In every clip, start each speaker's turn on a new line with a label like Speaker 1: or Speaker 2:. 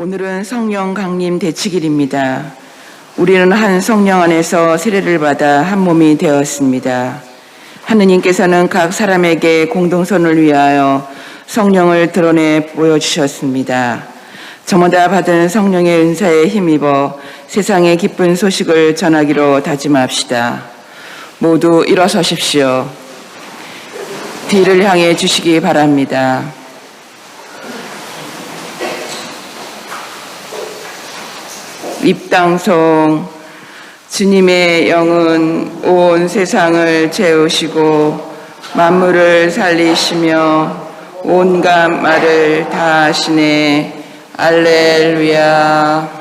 Speaker 1: 오늘은 성령 강림 대축일입니다. 우리는 한 성령 안에서 세례를 받아 한 몸이 되었습니다. 하느님께서는 각 사람에게 공동선을 위하여 성령을 드러내 보여주셨습니다. 저마다 받은 성령의 은사에 힘입어 세상에 기쁜 소식을 전하기로 다짐합시다. 모두 일어서십시오. 뒤를 향해 주시기 바랍니다. 입당송. 주님의 영은 온 세상을 채우시고 만물을 살리시며 온갖 말을 다 하시네. 알렐루야.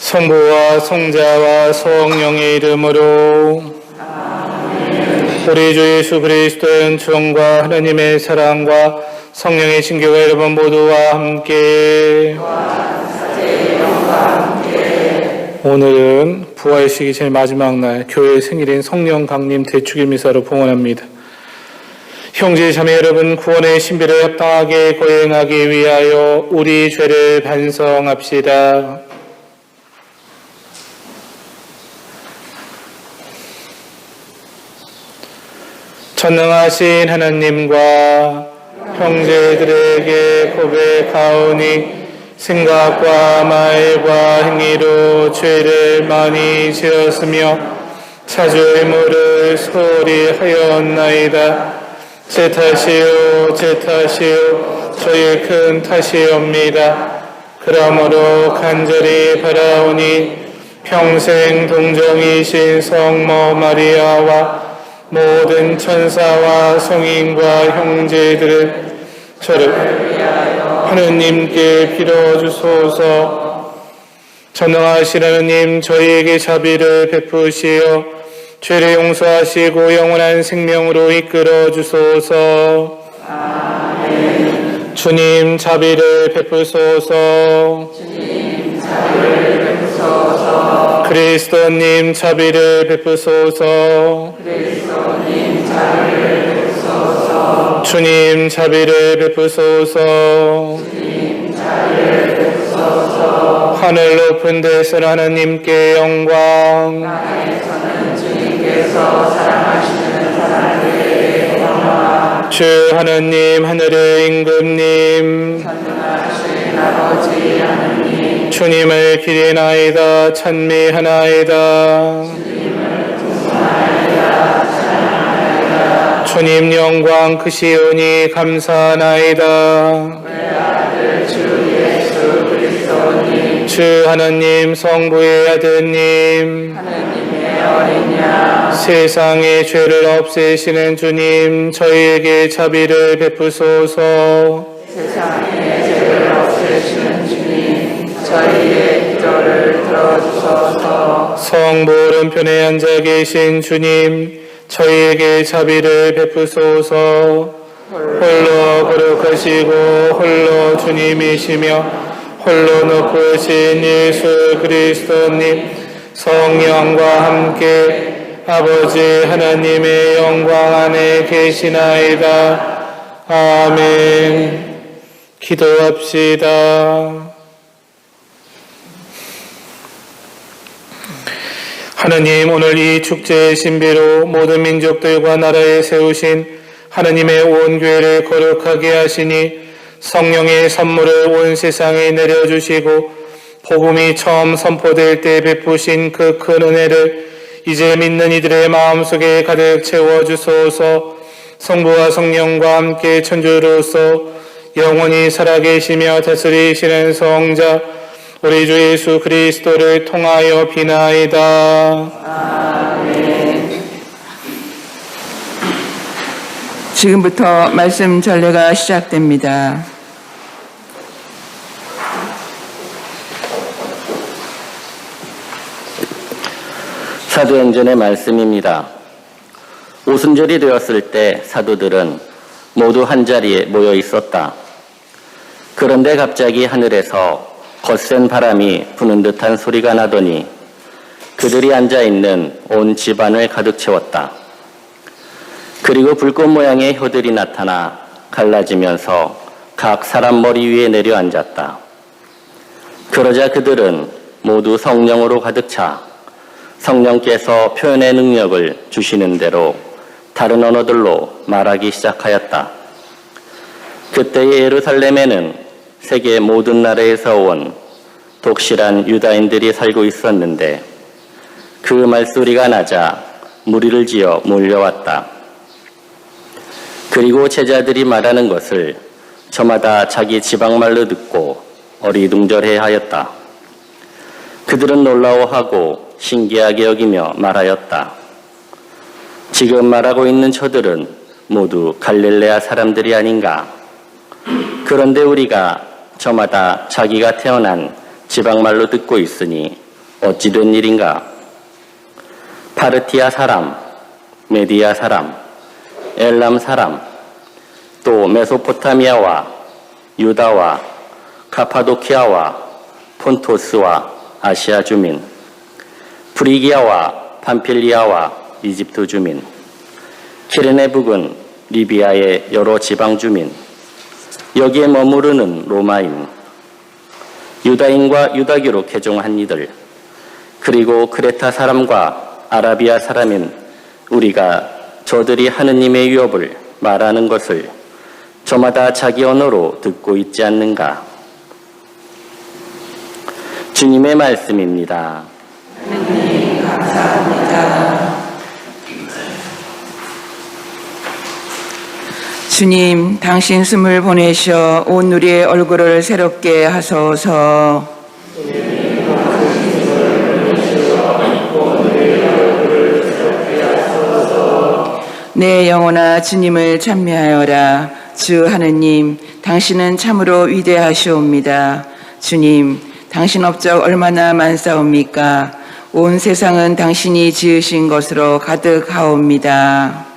Speaker 2: 성부와 성자와 성령의 이름으로 아멘. 우리 주 예수 그리스도의 은총과 하나님의 사랑과 성령의 신교가 여러분 모두와 함께 오늘은 부활식이 제일 마지막 날 교회 생일인 성령 강림 대축일 미사로 봉헌합니다. 형제 자매 여러분, 구원의 신비를 합당하게 거행하기 위하여 우리 죄를 반성합시다. 전능하신 하나님과 형제들에게 고백하오니 생각과 말과 행위로 죄를 많이 지었으며 자주의무를 소홀히 하였나이다. 제 탓이요 저의 큰 탓이옵니다. 그러므로 간절히 바라오니 평생 동정이신 성모 마리아와 모든 천사와 성인과 형제들은 저를 하느님께 빌어주소서. 전능하신 하느님, 저희에게 자비를 베푸시어 죄를 용서하시고 영원한 생명으로 이끌어 주소서. 아멘. 주님, 자비를 베푸소서. 주님, 자비를 베푸소서. 그리스도님, 자비를 베푸소서. 그리스도님, 자비를 베푸소서. 주님, 자비를 베푸소서. 주님, 자비를 베푸소서. 하늘 높은 데서 하나님께 영광. 땅에서는 주님께서 사랑하시는 사람들에게 영광. 주 하느님, 하늘의 임금님, 전능하신 아버지 하느님, 주님을 기리나이다 찬미하나이다. 주님 영광 크시오니 감사하나이다. 아들 주 예수 그리스도님, 주 하느님 성부의 아드님, 하느님의 어린 양, 세상의 죄를 없애시는 주님, 저희에게 자비를 베푸소서.
Speaker 1: 세상의 죄를 없애시는 주님, 저희의 기도를 들어주소서.
Speaker 2: 성보른편에 앉아 계신 주님, 저희에게 자비를 베푸소서. 홀로 거룩하시고 홀로 주님이시며 홀로 높으신 예수 그리스도님, 성령과 함께 아버지 하나님의 영광 안에 계시나이다. 아멘. 기도합시다. 하나님, 오늘 이 축제의 신비로 모든 민족들과 나라에 세우신 하나님의 온 교회를 거룩하게 하시니 성령의 선물을 온 세상에 내려주시고 복음이 처음 선포될 때 베푸신 그 큰 은혜를 이제 믿는 이들의 마음속에 가득 채워주소서. 성부와 성령과 함께 천주로서 영원히 살아계시며 다스리시는 성자 우리 주 예수 그리스도를 통하여 비나이다.
Speaker 1: 아멘. 지금부터 말씀 전례가 시작됩니다.
Speaker 3: 사도행전의 말씀입니다. 오순절이 되었을 때 사도들은 모두 한자리에 모여 있었다. 그런데 갑자기 하늘에서 거센 바람이 부는 듯한 소리가 나더니 그들이 앉아있는 온 집안을 가득 채웠다. 그리고 불꽃 모양의 혀들이 나타나 갈라지면서 각 사람 머리 위에 내려앉았다. 그러자 그들은 모두 성령으로 가득 차 성령께서 표현의 능력을 주시는 대로 다른 언어들로 말하기 시작하였다. 그때의 예루살렘에는 세계 모든 나라에서 온 독실한 유다인들이 살고 있었는데 그 말소리가 나자 무리를 지어 몰려왔다. 그리고 제자들이 말하는 것을 저마다 자기 지방말로 듣고 어리둥절해하였다. 그들은 놀라워하고 신기하게 여기며 말하였다. 지금 말하고 있는 저들은 모두 갈릴레아 사람들이 아닌가? 그런데 우리가 저마다 자기가 태어난 지방말로 듣고 있으니 어찌 된 일인가? 파르티아 사람, 메디아 사람, 엘람 사람, 또 메소포타미아와 유다와 카파도키아와 폰토스와 아시아 주민, 프리기아와 팜필리아와 이집트 주민, 키레네 북은 리비아의 여러 지방 주민, 여기에 머무르는 로마인, 유다인과 유다교로 개종한 이들, 그리고 크레타 사람과 아라비아 사람인 우리가 저들이 하느님의 위협을 말하는 것을 저마다 자기 언어로 듣고 있지 않는가? 주님의 말씀입니다.
Speaker 1: 하나님 감사합니다. 주님, 당신 숨을 보내셔 온 우리의 얼굴을 새롭게 하소서. 내 영혼아 주님을 찬미하여라. 주 하느님, 당신은 참으로 위대하시옵니다. 주님, 당신 업적 얼마나 많사옵니까? 온 세상은 당신이 지으신 것으로 가득하옵니다.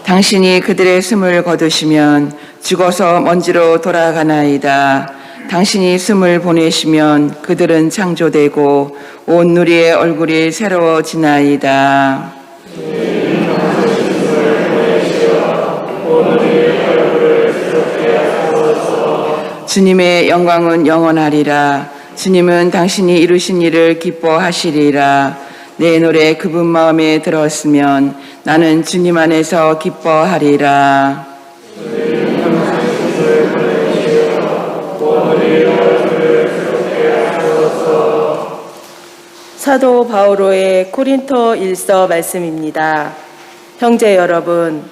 Speaker 1: 당신이 그들의 숨을 거두시면 죽어서 먼지로 돌아가나이다. 당신이 숨을 보내시면 그들은 창조되고 온 누리의 얼굴이 새로워지나이다. 주님의 영광은 영원하리라. 주님은 당신이 이루신 일을 기뻐하시리라. 내 노래 그분 마음에 들었으면 나는 주님 안에서 기뻐하리라.
Speaker 4: 사도 바오로의 코린토 1서 말씀입니다. 형제 여러분,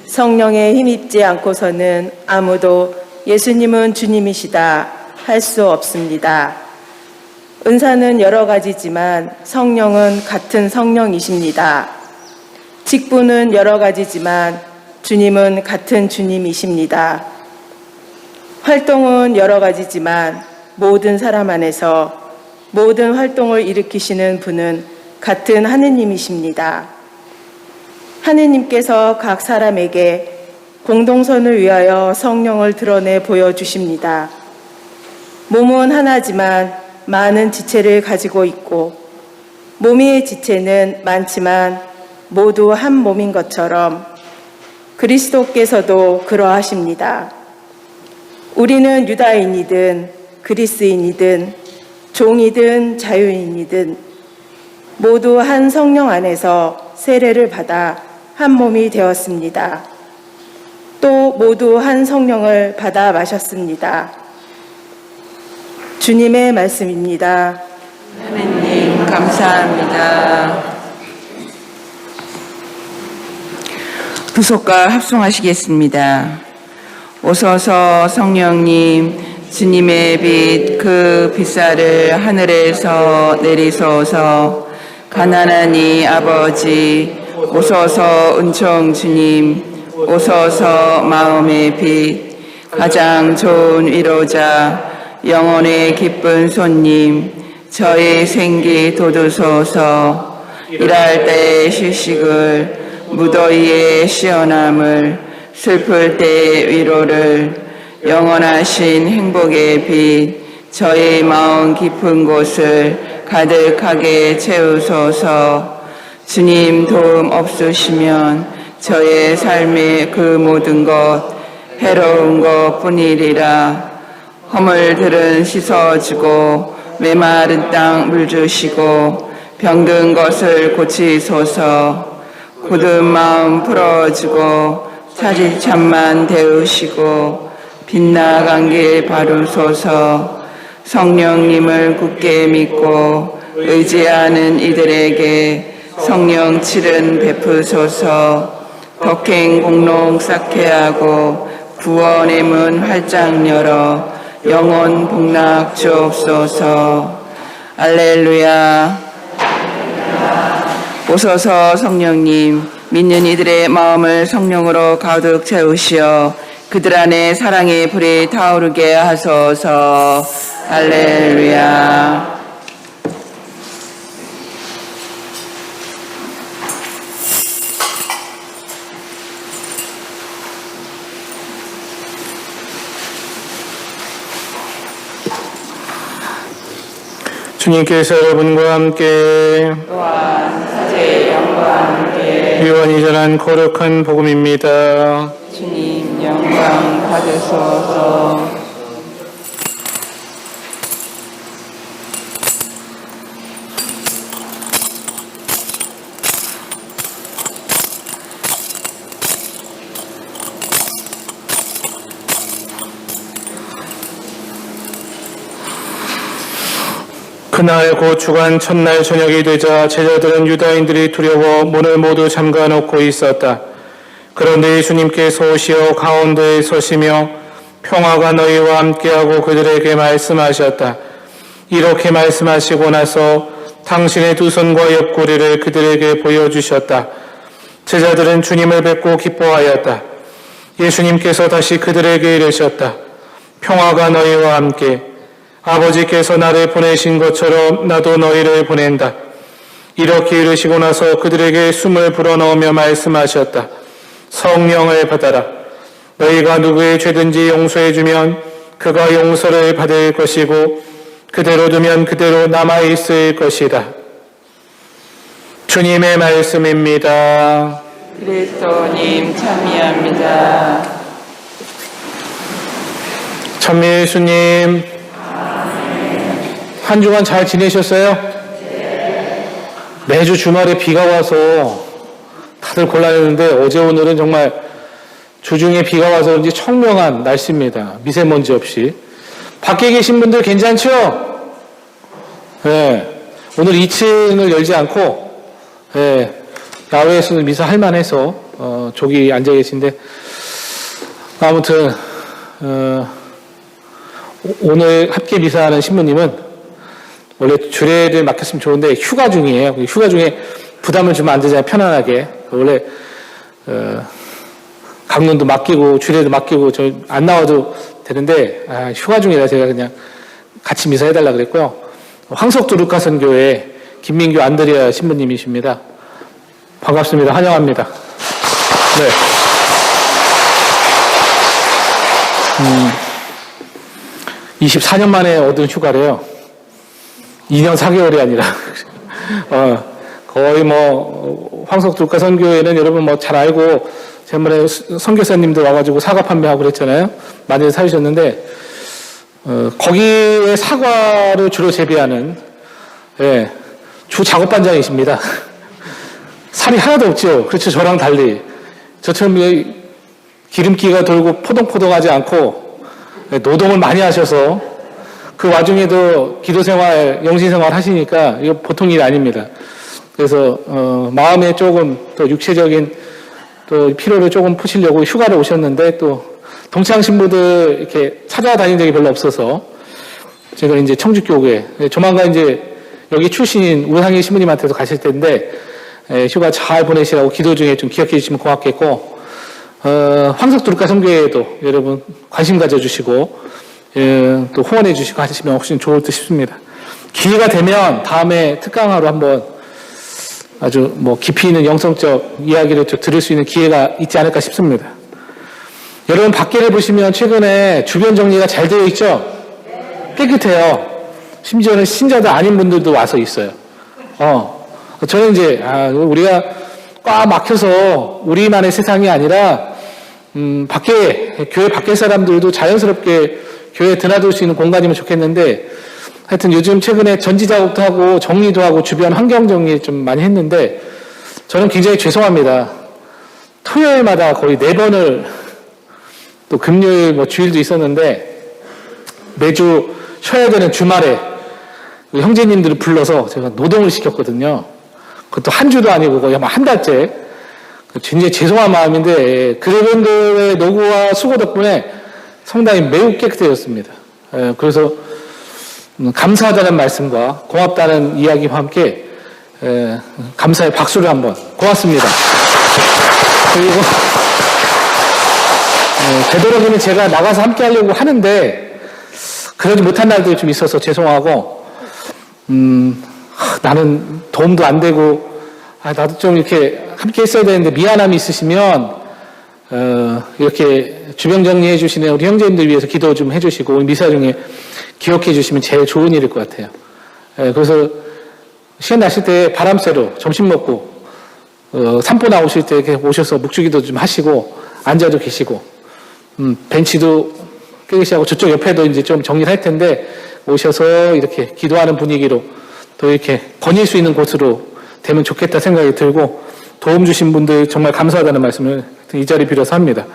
Speaker 4: 성령에 힘입지 않고서는 아무도 예수님은 주님이시다 할 수 없습니다. 은사는 여러 가지지만 성령은 같은 성령이십니다. 직분은 여러 가지지만 주님은 같은 주님이십니다. 활동은 여러 가지지만 모든 사람 안에서 모든 활동을 일으키시는 분은 같은 하느님이십니다. 하느님께서 각 사람에게 공동선을 위하여 성령을 드러내 보여주십니다. 몸은 하나지만 많은 지체를 가지고 있고 몸의 지체는 많지만 모두 한 몸인 것처럼 그리스도께서도 그러하십니다. 우리는 유다인이든 그리스인이든 종이든 자유인이든 모두 한 성령 안에서 세례를 받아 한 몸이 되었습니다. 또 모두 한 성령을 받아 마셨습니다. 주님의 말씀입니다.
Speaker 1: 하느님 감사합니다. 부속과 합송하시겠습니다. 오소서 성령님 주님의 빛 그 빛살을 하늘에서 내리소서. 가난한 이 아버지 오소서 은총 주님 오소서 마음의 빛 가장 좋은 위로자 영혼의 기쁜 손님 저의 생기 돋우소서. 일할 때의 휴식을 무더위의 시원함을 슬플 때의 위로를 영원하신 행복의 빛 저의 마음 깊은 곳을 가득하게 채우소서. 주님 도움 없으시면 저의 삶의 그 모든 것 해로운 것 뿐이리라. 허물들은 씻어주고 메마른 땅 물주시고 병든 것을 고치소서. 굳은 마음 풀어주고 차질참만 데우시고 빗나간 길 바르소서. 성령님을 굳게 믿고 의지하는 이들에게 성령 칠은 베푸소서. 덕행 공롱 쌓게 하고 구원의 문 활짝 열어 영원 복락 주옵소서. 알렐루야. 오소서 성령님 믿는 이들의 마음을 성령으로 가득 채우시어 그들 안에 사랑의 불이 타오르게 하소서. 할렐루야.
Speaker 2: 주님께서 여러분과 함께
Speaker 1: 또한 사제의 영과 함께
Speaker 2: 요한이 전한 거룩한 복음입니다.
Speaker 1: 주님 영광 받으소서.
Speaker 2: 그날 곧 주간 첫날 저녁이 되자 제자들은 유다인들이 두려워 문을 모두 잠가 놓고 있었다. 그런데 예수님께서 오시어 가운데에 서시며 평화가 너희와 함께하고 그들에게 말씀하셨다. 이렇게 말씀하시고 나서 당신의 두 손과 옆구리를 그들에게 보여주셨다. 제자들은 주님을 뵙고 기뻐하였다. 예수님께서 다시 그들에게 이르셨다. 평화가 너희와 함께. 아버지께서 나를 보내신 것처럼 나도 너희를 보낸다. 이렇게 이르시고 나서 그들에게 숨을 불어넣으며 말씀하셨다. 성령을 받아라. 너희가 누구의 죄든지 용서해주면 그가 용서를 받을 것이고 그대로 두면 그대로 남아있을 것이다. 주님의 말씀입니다.
Speaker 1: 그리스도님 참여합니다.
Speaker 2: 찬미 예수님 한 주간 잘 지내셨어요? 매주 주말에 비가 와서 다들 곤란했는데 어제 오늘은 정말 주중에 비가 와서 그런지 청명한 날씨입니다. 미세먼지 없이. 밖에 계신 분들 괜찮죠? 네. 오늘 2층을 열지 않고 야외에서는 미사 할만해서 저기 앉아 계신데 아무튼 오늘 함께 미사하는 신부님은 원래 주례를 맡겼으면 좋은데 휴가 중이에요. 휴가 중에 부담을 주면 안 되잖아요. 편안하게. 원래 강론도 맡기고 주례도 맡기고 저 안 나와도 되는데 휴가 중이라 제가 그냥 같이 미사해달라 그랬고요. 황석두 루카선교회 김민규 안드레아 신부님이십니다. 반갑습니다. 환영합니다. 네. 24년 만에 얻은 휴가래요. 2년 4개월이 아니라. 거의 황석두 루카선교회는 여러분 잘 알고, 지난번에 선교사님들 와가지고 사과 판매하고 그랬잖아요. 많이 사주셨는데, 거기에 사과를 주로 재배하는, 주 작업반장이십니다. 살이 하나도 없죠. 그렇죠. 저랑 달리. 저처럼 기름기가 돌고 포동포동하지 않고 노동을 많이 하셔서 그 와중에도 기도생활, 영신생활 하시니까 이거 보통 일이 아닙니다. 그래서 마음에 조금 또 육체적인 또 피로를 조금 푸시려고 휴가를 오셨는데 또 동창 신부들 이렇게 찾아다닌 적이 별로 없어서 제가 이제 청주교회 조만간 이제 여기 출신인 우상희 신부님한테도 가실 텐데 휴가 잘 보내시라고 기도 중에 좀 기억해 주시면 고맙겠고 황석두 루카선교회에도 여러분 관심 가져주시고 또 후원해 주시고 하시면 훨씬 좋을 듯 싶습니다. 기회가 되면 다음에 특강하러 한번 아주 깊이 있는 영성적 이야기를 좀 들을 수 있는 기회가 있지 않을까 싶습니다. 여러분 밖에를 보시면 최근에 주변 정리가 잘 되어 있죠? 깨끗해요. 심지어는 신자들 아닌 분들도 와서 있어요. 저는 이제 우리가 꽉 막혀서 우리만의 세상이 아니라 교회 밖에 사람들도 자연스럽게 교회에 드나들 수 있는 공간이면 좋겠는데 하여튼 요즘 최근에 전지 작업도 하고 정리도 하고 주변 환경 정리 좀 많이 했는데 저는 굉장히 죄송합니다. 토요일마다 거의 4번을 또 금요일 주일도 있었는데 매주 쉬어야 되는 주말에 형제님들을 불러서 제가 노동을 시켰거든요. 그것도 한 주도 아니고 거의 한 달째. 굉장히 죄송한 마음인데 그분들의 노고와 수고 덕분에 성당이 매우 깨끗해졌습니다. 그래서 감사하다는 말씀과 고맙다는 이야기와 함께 감사의 박수를 한번 고맙습니다. 그리고 되도록이면 제가 나가서 함께 하려고 하는데 그러지 못한 날들이 좀 있어서 죄송하고 나는 도움도 안 되고 나도 좀 이렇게 함께 했어야 되는데 미안함이 있으시면 이렇게 주변 정리해 주시는 우리 형제님들 위해서 기도 좀 해주시고 미사 중에 기억해 주시면 제일 좋은 일일 것 같아요. 그래서 시간 나실 때 바람 쐬러 점심 먹고 산보 나오실 때 이렇게 오셔서 묵주기도 좀 하시고 앉아도 계시고 벤치도 깨끗이하고 저쪽 옆에도 이제 좀 정리를 할 텐데 오셔서 이렇게 기도하는 분위기로 또 이렇게 거닐 수 있는 곳으로 되면 좋겠다 생각이 들고 도움 주신 분들 정말 감사하다는 말씀을 이 자리 빌어서 합니다.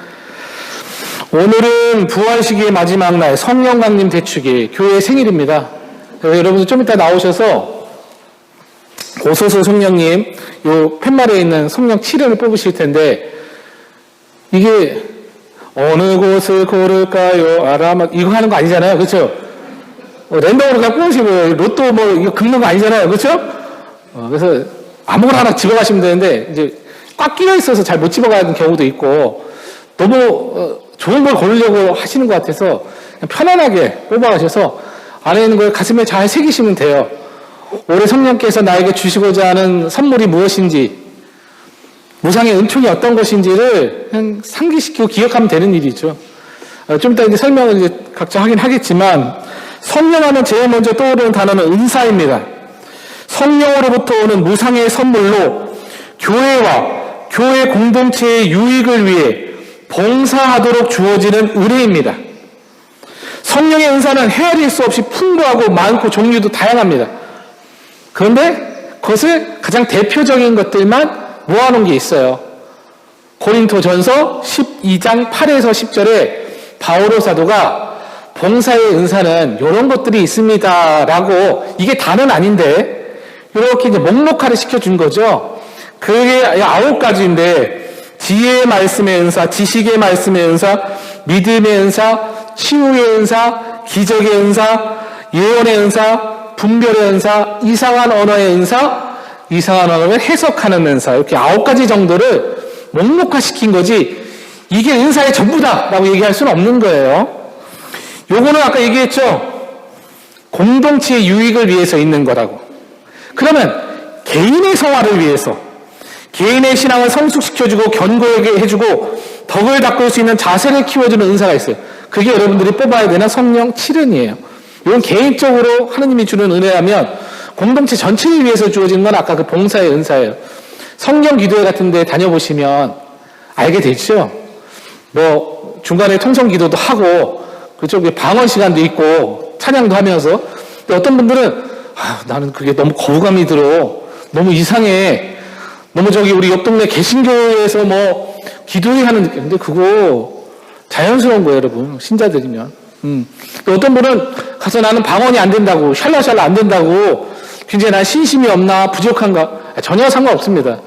Speaker 2: 오늘은 부활시기의 마지막 날 성령 강림 대축일 교회 생일입니다. 여러분들 좀 이따 나오셔서 오소서 성령님 요 팻말에 있는 성령 7회를 뽑으실 텐데 이게 어느 곳을 고를까요? 아라마 이거 하는 거 아니잖아요. 그렇죠? 랜덤으로 그냥 뽑으시고 로또 이거 긁는 거 아니잖아요. 그렇죠? 그래서 아무거나 하나 집어가시면 되는데 이제 꽉 끼어 있어서 잘 못 집어가는 경우도 있고 너무 좋은 걸 고르려고 하시는 것 같아서 그냥 편안하게 뽑아가셔서 안에 있는 걸 가슴에 잘 새기시면 돼요. 올해 성령께서 나에게 주시고자 하는 선물이 무엇인지 무상의 은총이 어떤 것인지를 그냥 상기시키고 기억하면 되는 일이죠. 좀 이따 이제 설명을 이제 각자 하긴 하겠지만 성령하면 제일 먼저 떠오르는 단어는 은사입니다. 성령으로부터 오는 무상의 선물로 교회와 교회 공동체의 유익을 위해 봉사하도록 주어지는 은혜입니다. 성령의 은사는 헤아릴 수 없이 풍부하고 많고 종류도 다양합니다. 그런데 그것을 가장 대표적인 것들만 모아놓은 게 있어요. 고린토전서 12장 8에서 10절에 바오로 사도가 봉사의 은사는 이런 것들이 있습니다라고 이게 다는 아닌데 이렇게 이제 목록화를 시켜준 거죠. 그게 9가지인데 지혜의 말씀의 은사, 지식의 말씀의 은사, 믿음의 은사, 치유의 은사, 기적의 은사, 예언의 은사, 분별의 은사, 이상한 언어의 은사, 이상한 언어를 해석하는 은사, 이렇게 9가지 정도를 목록화시킨 거지 이게 은사의 전부다라고 얘기할 수는 없는 거예요. 요거는 아까 얘기했죠. 공동체의 유익을 위해서 있는 거라고. 그러면 개인의 성화를 위해서, 개인의 신앙을 성숙시켜주고 견고하게 해주고 덕을 닦을 수 있는 자세를 키워주는 은사가 있어요. 그게 여러분들이 뽑아야 되는 성령 7은이에요. 이건 개인적으로 하느님이 주는 은혜라면 공동체 전체를 위해서 주어진 건 아까 그 봉사의 은사예요. 성경 기도회 같은 데 다녀보시면 알게 되죠. 뭐 중간에 통성 기도도 하고 그쪽에 방언 시간도 있고 찬양도 하면서 어떤 분들은 나는 그게 너무 거부감이 들어. 너무 이상해. 너무 저기 우리 옆 동네 개신교회에서 뭐 기도회 하는 느낌. 근데 그거 자연스러운 거예요, 여러분. 신자들이면. 또 어떤 분은 가서 나는 방언이 안 된다고, 샬라샬라 안 된다고, 굉장히 난 신심이 없나, 부족한가. 전혀 상관없습니다.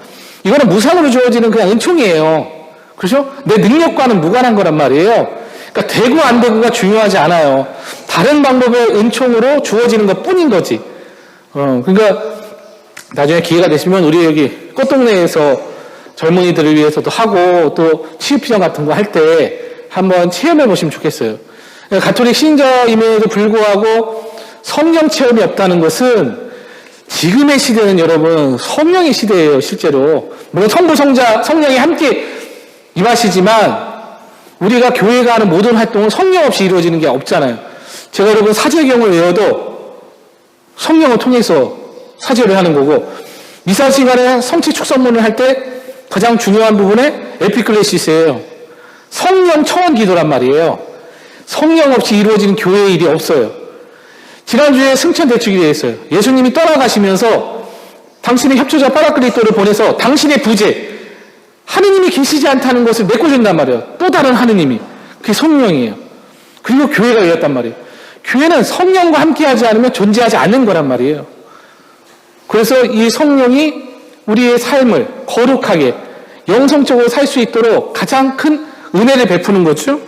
Speaker 2: 이거는 무상으로 주어지는 그냥 은총이에요. 그렇죠? 내 능력과는 무관한 거란 말이에요. 그러니까 되고 안 되고가 중요하지 않아요. 다른 방법의 은총으로 주어지는 것 뿐인 거지. 그러니까 나중에 기회가 되시면 우리 여기 꽃동네에서 젊은이들을 위해서도 하고 또 취업시장 같은 거 할 때 한번 체험해 보시면 좋겠어요. 가톨릭 신자임에도 불구하고 성령 체험이 없다는 것은 지금의 시대는 여러분 성령의 시대예요, 실제로. 물론 성부, 성자, 성령이 함께 임하시지만 우리가 교회가 하는 모든 활동은 성령 없이 이루어지는 게 없잖아요. 제가 여러분 사제경을 외워도 성령을 통해서 사제를 하는 거고, 미사 시간에 성체 축성문을 할 때 가장 중요한 부분에 에피클레시스예요. 성령 청원 기도란 말이에요. 성령 없이 이루어지는 교회의 일이 없어요. 지난주에 승천 대축일이 있어요. 예수님이 떠나가시면서 당신의 협조자 파라클리토를 보내서 당신의 부재, 하느님이 계시지 않다는 것을 메꿔준단 말이에요. 또 다른 하느님이. 그게 성령이에요. 그리고 교회가 되었단 말이에요. 교회는 성령과 함께하지 않으면 존재하지 않는 거란 말이에요. 그래서 이 성령이 우리의 삶을 거룩하게 영성적으로 살 수 있도록 가장 큰 은혜를 베푸는 거죠.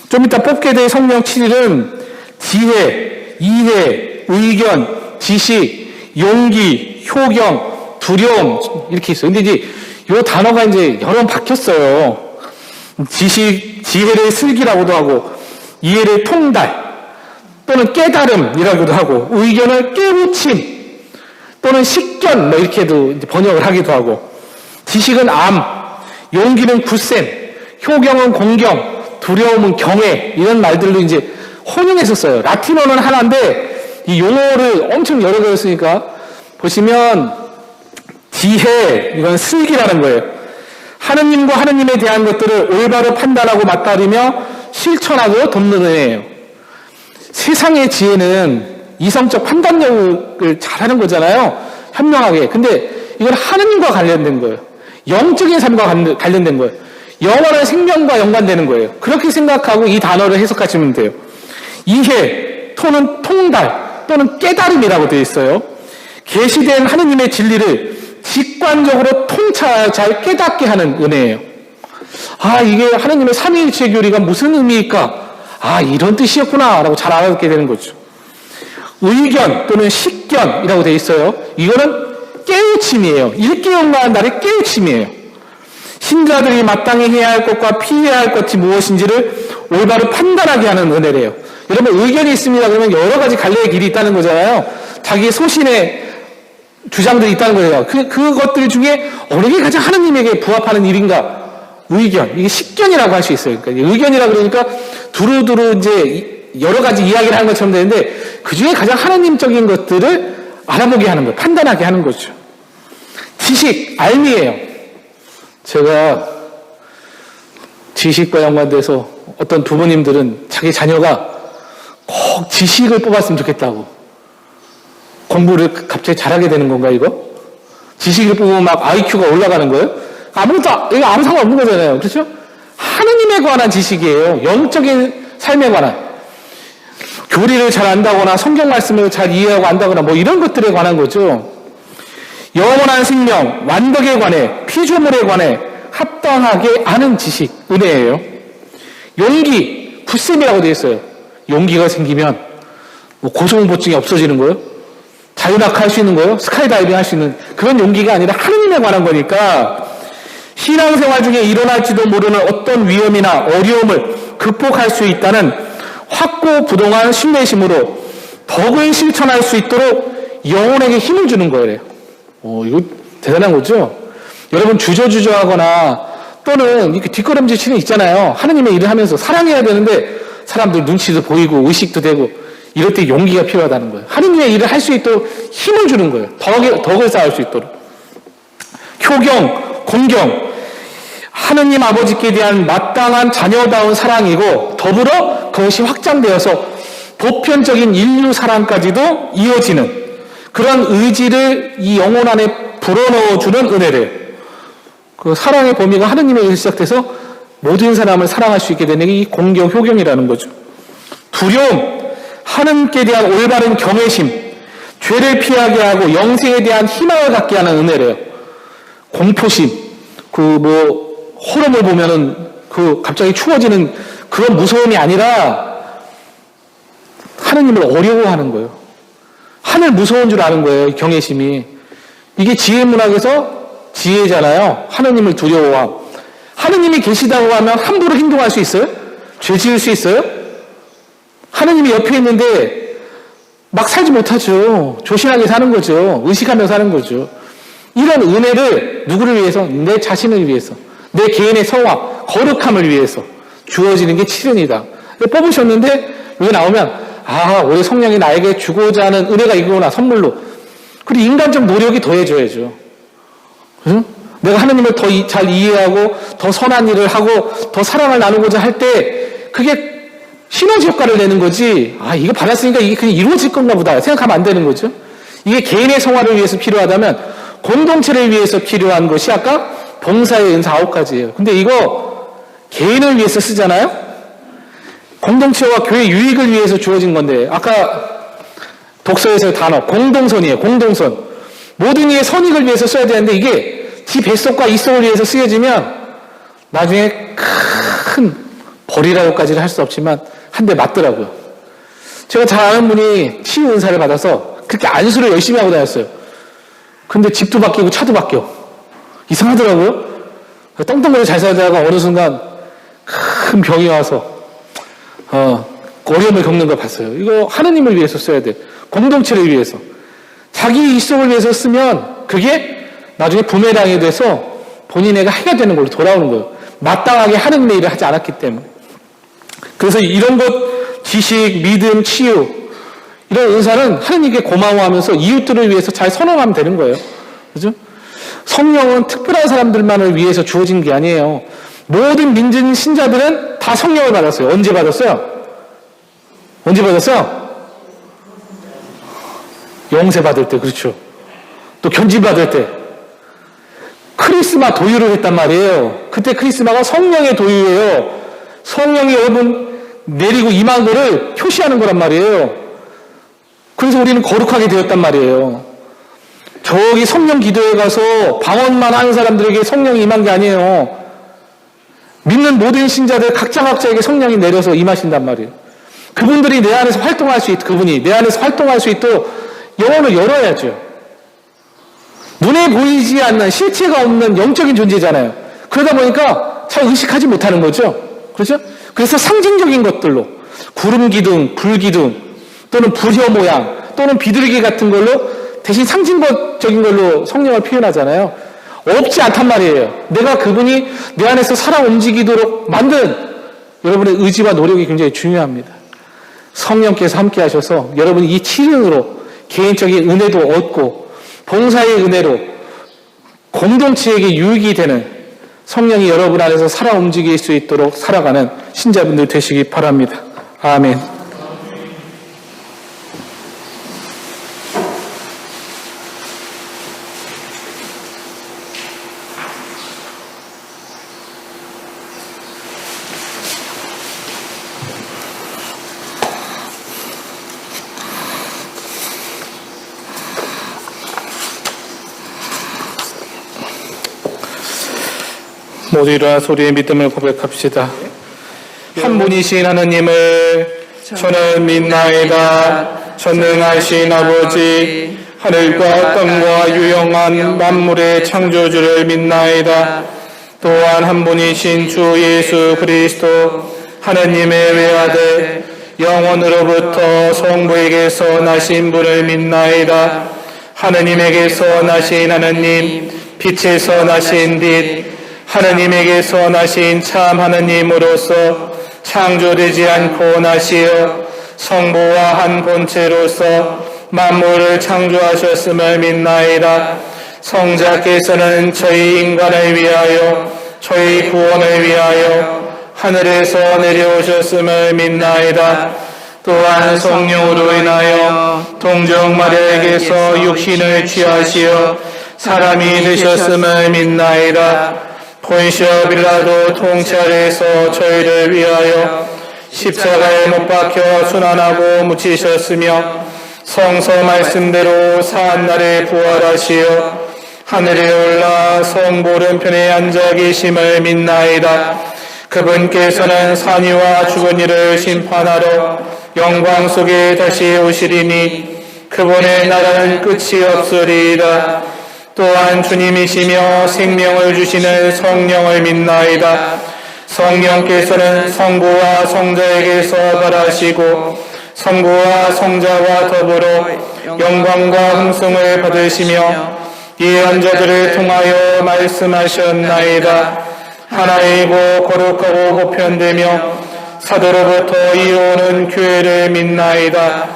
Speaker 2: 좀 이따 뽑게 될 성령 7일은 지혜, 이해, 의견, 지식, 용기, 효경, 두려움 이렇게 있어요. 근데 이제 이 단어가 이제 여러 번 바뀌었어요. 지식, 지혜를 슬기라고도 하고, 이해를 통달, 또는 깨달음이라고도 하고, 의견을 깨우침, 또는 식견, 뭐 이렇게도 이제 번역을 하기도 하고, 지식은 암, 용기는 굳셈, 효경은 공경, 두려움은 경외, 이런 말들로 이제 혼용해서 써요. 라틴어는 하나인데, 이 용어를 엄청 여러 개 쓰니까, 보시면, 지혜, 이건 슬기라는 거예요. 하느님과 하느님에 대한 것들을 올바로 판단하고 맞다르며 실천하고 돕는 은혜예요. 세상의 지혜는 이성적 판단력을 잘하는 거잖아요. 현명하게. 근데 이건 하느님과 관련된 거예요. 영적인 삶과 관련된 거예요. 영원한 생명과 연관되는 거예요. 그렇게 생각하고 이 단어를 해석하시면 돼요. 이해 또는 통달 또는 깨달음이라고 되어 있어요. 계시된 하느님의 진리를 직관적으로 통찰 잘 깨닫게 하는 은혜예요. 아, 이게 하느님의 삼위일체 교리가 무슨 의미일까? 아, 이런 뜻이었구나 라고 잘 알아듣게 되는 거죠. 의견 또는 식견이라고 되어 있어요. 이거는 깨우침이에요. 일깨움과 한다는 깨우침이에요. 신자들이 마땅히 해야 할 것과 피해야 할 것이 무엇인지를 올바로 판단하게 하는 은혜래요. 여러분, 의견이 있습니다 그러면 여러 가지 갈래의 길이 있다는 거잖아요. 자기 소신의 주장들이 있다는 거예요. 그것들 중에 어느 게 가장 하느님에게 부합하는 일인가? 의견. 이게 식견이라고 할 수 있어요. 그러니까 의견이라 그러니까 두루두루 이제 여러 가지 이야기를 하는 것처럼 되는데 그 중에 가장 하느님적인 것들을 알아보게 하는 거예요. 판단하게 하는 거죠. 지식, 알미예요. 제가 지식과 연관돼서 어떤 부모님들은 자기 자녀가 꼭 지식을 뽑았으면 좋겠다고. 공부를 갑자기 잘하게 되는 건가, 이거? 지식을 뽑으면 막 IQ가 올라가는 거예요? 이거 아무 상관없는 거잖아요. 그렇죠? 하느님에 관한 지식이에요. 영적인 삶에 관한. 교리를 잘 안다거나 성경 말씀을 잘 이해하고 안다거나 뭐 이런 것들에 관한 거죠. 영원한 생명, 완덕에 관해, 피조물에 관해 합당하게 아는 지식, 은혜예요. 용기, 굳셈이라고 되어 있어요. 용기가 생기면 뭐 고소공포증이 없어지는 거예요? 자유낙하할 수 있는 거예요. 스카이다이빙 할 수 있는 그런 용기가 아니라 하느님에 관한 거니까 신앙생활 중에 일어날지도 모르는 어떤 위험이나 어려움을 극복할 수 있다는 확고부동한 신뢰심으로 덕을 실천할 수 있도록 영혼에게 힘을 주는 거예요. 이거 대단한 거죠? 여러분 주저주저하거나 또는 이렇게 뒷걸음질 치는 있잖아요. 하느님의 일을 하면서 사랑해야 되는데 사람들 눈치도 보이고 의식도 되고 이럴 때 용기가 필요하다는 거예요. 하느님의 일을 할 수 있도록 힘을 주는 거예요. 덕을 쌓을 수 있도록. 효경, 공경, 하느님 아버지께 대한 마땅한 자녀다운 사랑이고 더불어 그것이 확장되어서 보편적인 인류 사랑까지도 이어지는 그런 의지를 이 영혼 안에 불어넣어주는 은혜래요. 그 사랑의 범위가 하느님에게서 시작돼서 모든 사람을 사랑할 수 있게 되는 게 이 공경, 효경이라는 거죠. 두려움, 하느님께 대한 올바른 경외심, 죄를 피하게 하고 영생에 대한 희망을 갖게 하는 은혜래요. 공포심, 호럼을 보면은 갑자기 추워지는 그런 무서움이 아니라 하느님을 어려워하는 거예요. 하늘 무서운 줄 아는 거예요, 경외심이. 이게 지혜문학에서 지혜잖아요. 하느님을 두려워함. 하느님이 계시다고 하면 함부로 행동할 수 있어요? 죄 지을 수 있어요? 하느님이 옆에 있는데 막 살지 못하죠. 조신하게 사는 거죠. 의식하며 사는 거죠. 이런 은혜를 누구를 위해서? 내 자신을 위해서. 내 개인의 성화, 거룩함을 위해서 주어지는 게 치른이다. 뽑으셨는데 여기 나오면 올해 성령이 나에게 주고자 하는 은혜가 이거구나, 선물로. 그리고 인간적 노력이 더해져야죠. 응? 내가 하느님을 더 잘 이해하고 더 선한 일을 하고 더 사랑을 나누고자 할 때 그게 시너지 효과를 내는 거지. 이거 받았으니까 이게 그냥 이루어질 건가 보다 생각하면 안 되는 거죠. 이게 개인의 성화를 위해서 필요하다면 공동체를 위해서 필요한 것이 아까 봉사의 은사 9가지예요. 근데 이거 개인을 위해서 쓰잖아요. 공동체와 교회 유익을 위해서 주어진 건데 아까 독서에서의 단어 공동선이에요. 공동선. 모든 이의 선익을 위해서 써야 되는데 이게 지 뱃속과 이속을 위해서 쓰여지면 나중에 큰 벌이라고까지는 할 수 없지만 한 대 맞더라고요. 제가 잘 아는 분이 치유 은사를 받아서 그렇게 안수를 열심히 하고 다녔어요. 근데 집도 바뀌고 차도 바뀌어. 이상하더라고요. 떵떵거리고 잘 살다가 어느 순간 큰 병이 와서 어려움을 겪는 걸 봤어요. 이거 하느님을 위해서 써야 돼. 공동체를 위해서. 자기 이속을 위해서 쓰면 그게 나중에 부메랑이 돼서 본인에게 해가 되는 걸로 돌아오는 거예요. 마땅하게 하느님의 일을 하지 않았기 때문에. 그래서 이런 것, 지식, 믿음, 치유 이런 은사는 하느님께 고마워하면서 이웃들을 위해서 잘 선언하면 되는 거예요. 그죠? 성령은 특별한 사람들만을 위해서 주어진 게 아니에요. 모든 민진 신자들은 다 성령을 받았어요. 언제 받았어요? 언제 받았어요? 영세 받을 때, 그렇죠. 또 견지 받을 때. 크리스마 도유를 했단 말이에요. 그때 크리스마가 성령의 도유예요. 성령이 여러분 내리고 임한 거를 표시하는 거란 말이에요. 그래서 우리는 거룩하게 되었단 말이에요. 저기 성령 기도에 가서 방언만 하는 사람들에게 성령이 임한 게 아니에요. 믿는 모든 신자들 각자에게 성령이 내려서 임하신단 말이에요. 그분들이 내 안에서 활동할 수 있도록, 그분이 내 안에서 활동할 수 있도록 영혼을 열어야죠. 눈에 보이지 않는 실체가 없는 영적인 존재잖아요. 그러다 보니까 잘 의식하지 못하는 거죠. 그렇죠? 그래서 상징적인 것들로 구름 기둥, 불 기둥 또는 불효 모양 또는 비둘기 같은 걸로 대신 상징적인 걸로 성령을 표현하잖아요. 없지 않단 말이에요. 내가 그분이 내 안에서 살아 움직이도록 만든 여러분의 의지와 노력이 굉장히 중요합니다. 성령께서 함께 하셔서 여러분이 이 치륜으로 개인적인 은혜도 얻고 봉사의 은혜로 공동체에게 유익이 되는 성령이 여러분 안에서 살아 움직일 수 있도록 살아가는 신자분들 되시기 바랍니다. 아멘. 모두 일어나 소리의 믿음을 고백합시다. 한 분이신 하느님을 저는 믿나이다. 전능하신 아버지 하늘과 땅과 유영한 만물의 창조주를 믿나이다. 또한 한 분이신 주 예수 그리스도 하느님의 외아들 영원으로부터 성부에게서 나신 분을 믿나이다. 하느님에게서 나신 하느님, 빛에서 나신 빛, 하느님에게서 나신 참 하느님으로서 창조되지 않고 나시어 성부와 한 본체로서 만물을 창조하셨음을 믿나이다. 성자께서는 저희 인간을 위하여 저희 구원을 위하여 하늘에서 내려오셨음을 믿나이다. 또한 성령으로 인하여 동정 마리아에게서 육신을 취하시어 사람이 되셨음을 믿나이다. 본시어 빌라도 통찰에서 저희를 위하여 십자가에 못 박혀 순환하고 묻히셨으며 성서 말씀대로 사한날에 부활하시어 하늘에 올라 성부 오른편에 앉아 계심을 믿나이다. 그분께서는 산이와 죽은 이를 심판하러 영광 속에 다시 오시리니 그분의 나라는 끝이 없으리이다. 또한 주님이시며 생명을 주시는 성령을 믿나이다. 성령께서는 성부와 성자에게서 발하시고 성부와 성자와 더불어 영광과 흥성을 받으시며 예언자들을 통하여 말씀하셨나이다. 하나이고 거룩하고 보편되며 사도로부터 이어오는 교회를 믿나이다.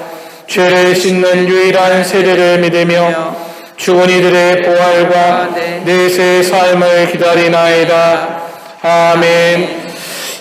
Speaker 2: 죄를 씻는 유일한 세례를 믿으며 죽은 이들의 부활과 내세의 삶을 기다리나이다. 아멘.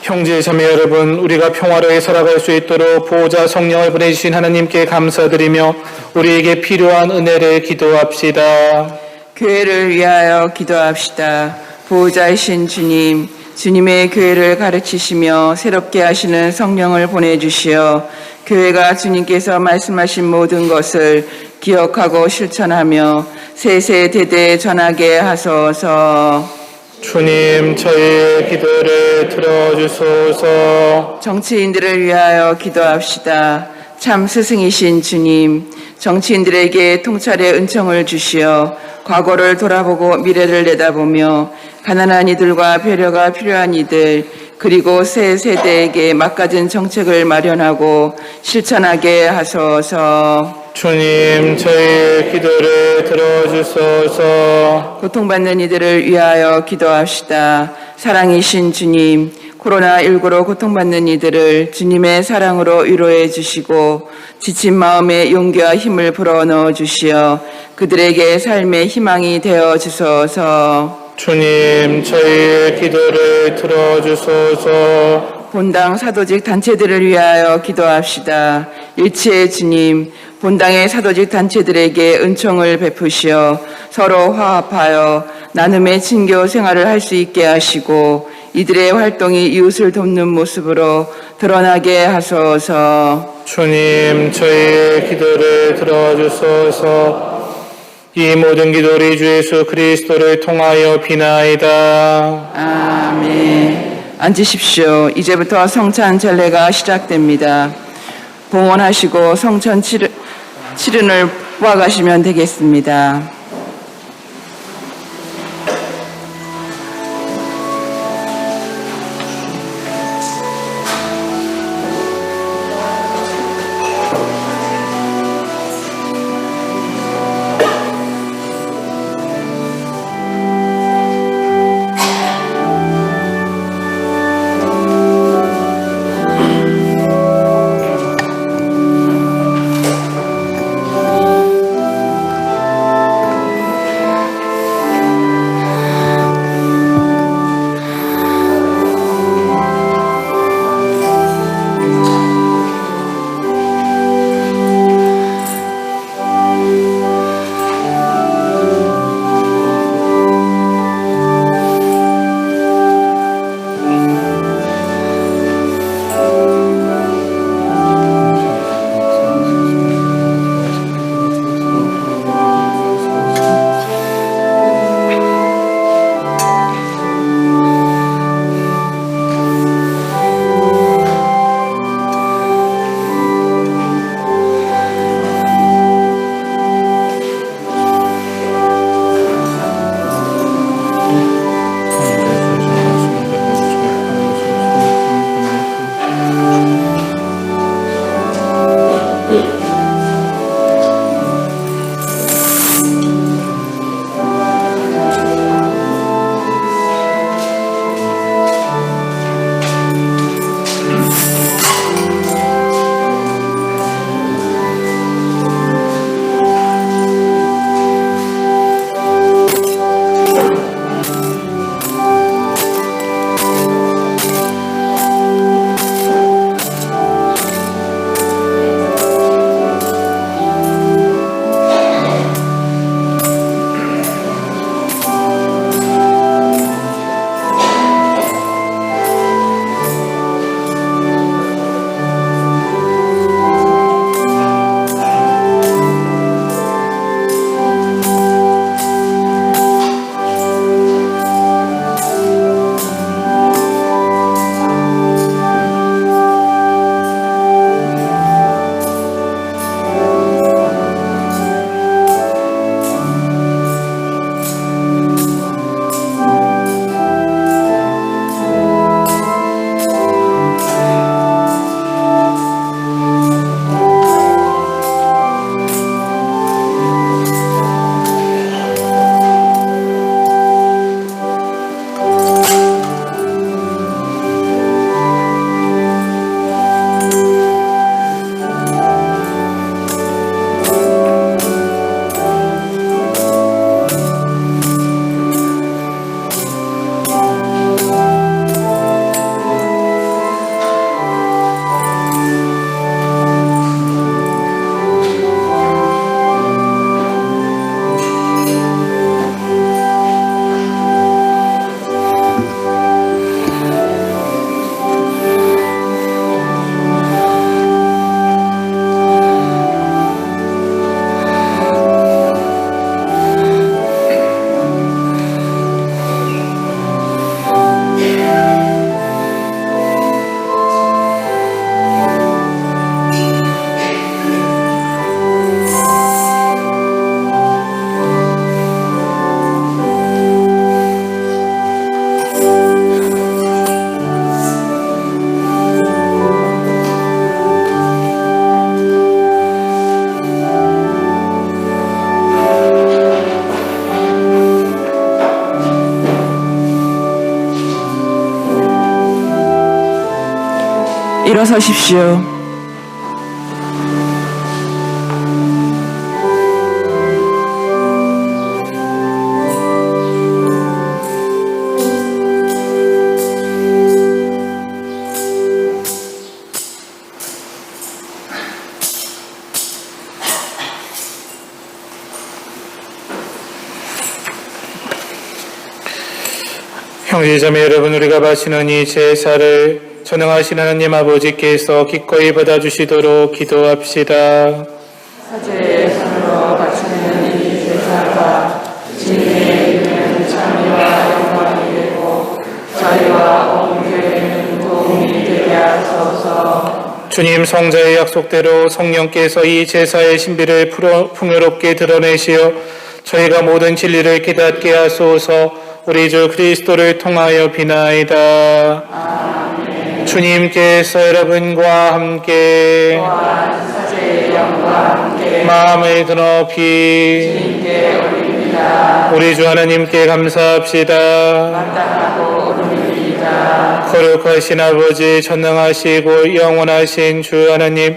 Speaker 2: 형제 자매 여러분, 우리가 평화로이 살아갈 수 있도록 보호자 성령을 보내주신 하나님께 감사드리며 우리에게 필요한 은혜를 기도합시다.
Speaker 1: 교회를 위하여 기도합시다. 보호자이신 주님, 주님의 교회를 가르치시며 새롭게 하시는 성령을 보내주시어 교회가 주님께서 말씀하신 모든 것을 기억하고 실천하며 세세대대에 전하게 하소서.
Speaker 2: 주님, 저희의 기도를 들어주소서.
Speaker 1: 정치인들을 위하여 기도합시다. 참 스승이신 주님, 정치인들에게 통찰의 은총을 주시어 과거를 돌아보고 미래를 내다보며 가난한 이들과 배려가 필요한 이들, 그리고 새 세대에게 막가진 정책을 마련하고 실천하게 하소서.
Speaker 2: 주님, 저희의 기도를 들어주소서.
Speaker 1: 고통받는 이들을 위하여 기도합시다. 사랑이신 주님, 코로나19로 고통받는 이들을 주님의 사랑으로 위로해 주시고 지친 마음에 용기와 힘을 불어넣어 주시어 그들에게 삶의 희망이 되어 주소서.
Speaker 2: 주님, 저희의 기도를 들어주소서.
Speaker 1: 본당 사도직 단체들을 위하여 기도합시다. 일치의 주님, 본당의 사도직 단체들에게 은총을 베푸시어 서로 화합하여 나눔의 친교 생활을 할 수 있게 하시고 이들의 활동이 이웃을 돕는 모습으로 드러나게 하소서.
Speaker 2: 주님, 저희의 기도를 들어주소서. 이 모든 기도를 주 예수 그리스도를 통하여 비나이다.
Speaker 1: 아멘. 앉으십시오. 이제부터 성찬 전례가 시작됩니다. 봉헌하시고 성찬 치른을 모아가시면 되겠습니다. 일어서십시오.
Speaker 2: 형제자매 여러분, 우리가 바치는 이 제사를 전능하신 하나님 아버지께서 기꺼이 받아주시도록 기도합시다.
Speaker 1: 사제의 손으로 바치는 이 제사가 주님의 이름은 찬미와 영광이 되고 저희와 온 교회는 도움이 되게 하소서.
Speaker 2: 주님, 성자의 약속대로 성령께서 이 제사의 신비를 풍요롭게 드러내시어 저희가 모든 진리를 깨닫게 하소서. 우리 주 그리스도를 통하여 비나이다.
Speaker 1: 아멘.
Speaker 2: 주님께서 여러분과 함께
Speaker 1: 또한 사제의 영과 함께
Speaker 2: 마음을 드높이
Speaker 1: 주님께 올립니다.
Speaker 2: 우리 주 하나님께 감사합시다.
Speaker 1: 마땅하고 옳음입니다.
Speaker 2: 거룩하신 아버지, 전능하시고 영원하신 주 하나님,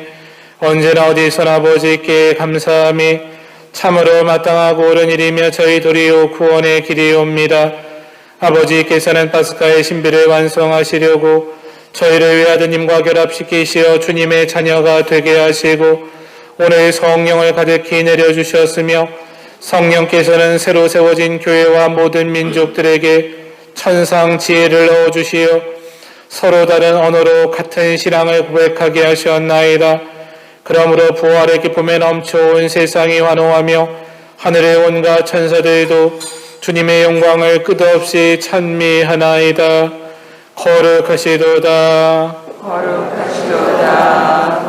Speaker 2: 언제나 어디서나 아버지께 감사함이 참으로 마땅하고 옳은 일이며 저희 도리요 구원의 길이옵니다. 아버지께서는 파스카의 신비를 완성하시려고 저희를 외아드님과 결합시키시어 주님의 자녀가 되게 하시고 오늘 성령을 가득히 내려주셨으며 성령께서는 새로 세워진 교회와 모든 민족들에게 천상 지혜를 넣어주시어 서로 다른 언어로 같은 신앙을 고백하게 하셨나이다. 그러므로 부활의 기쁨에 넘쳐온 세상이 환호하며 하늘의 온갖 천사들도 주님의 영광을 끝없이 찬미하나이다. 거룩하시도다.
Speaker 1: 거룩하시도다.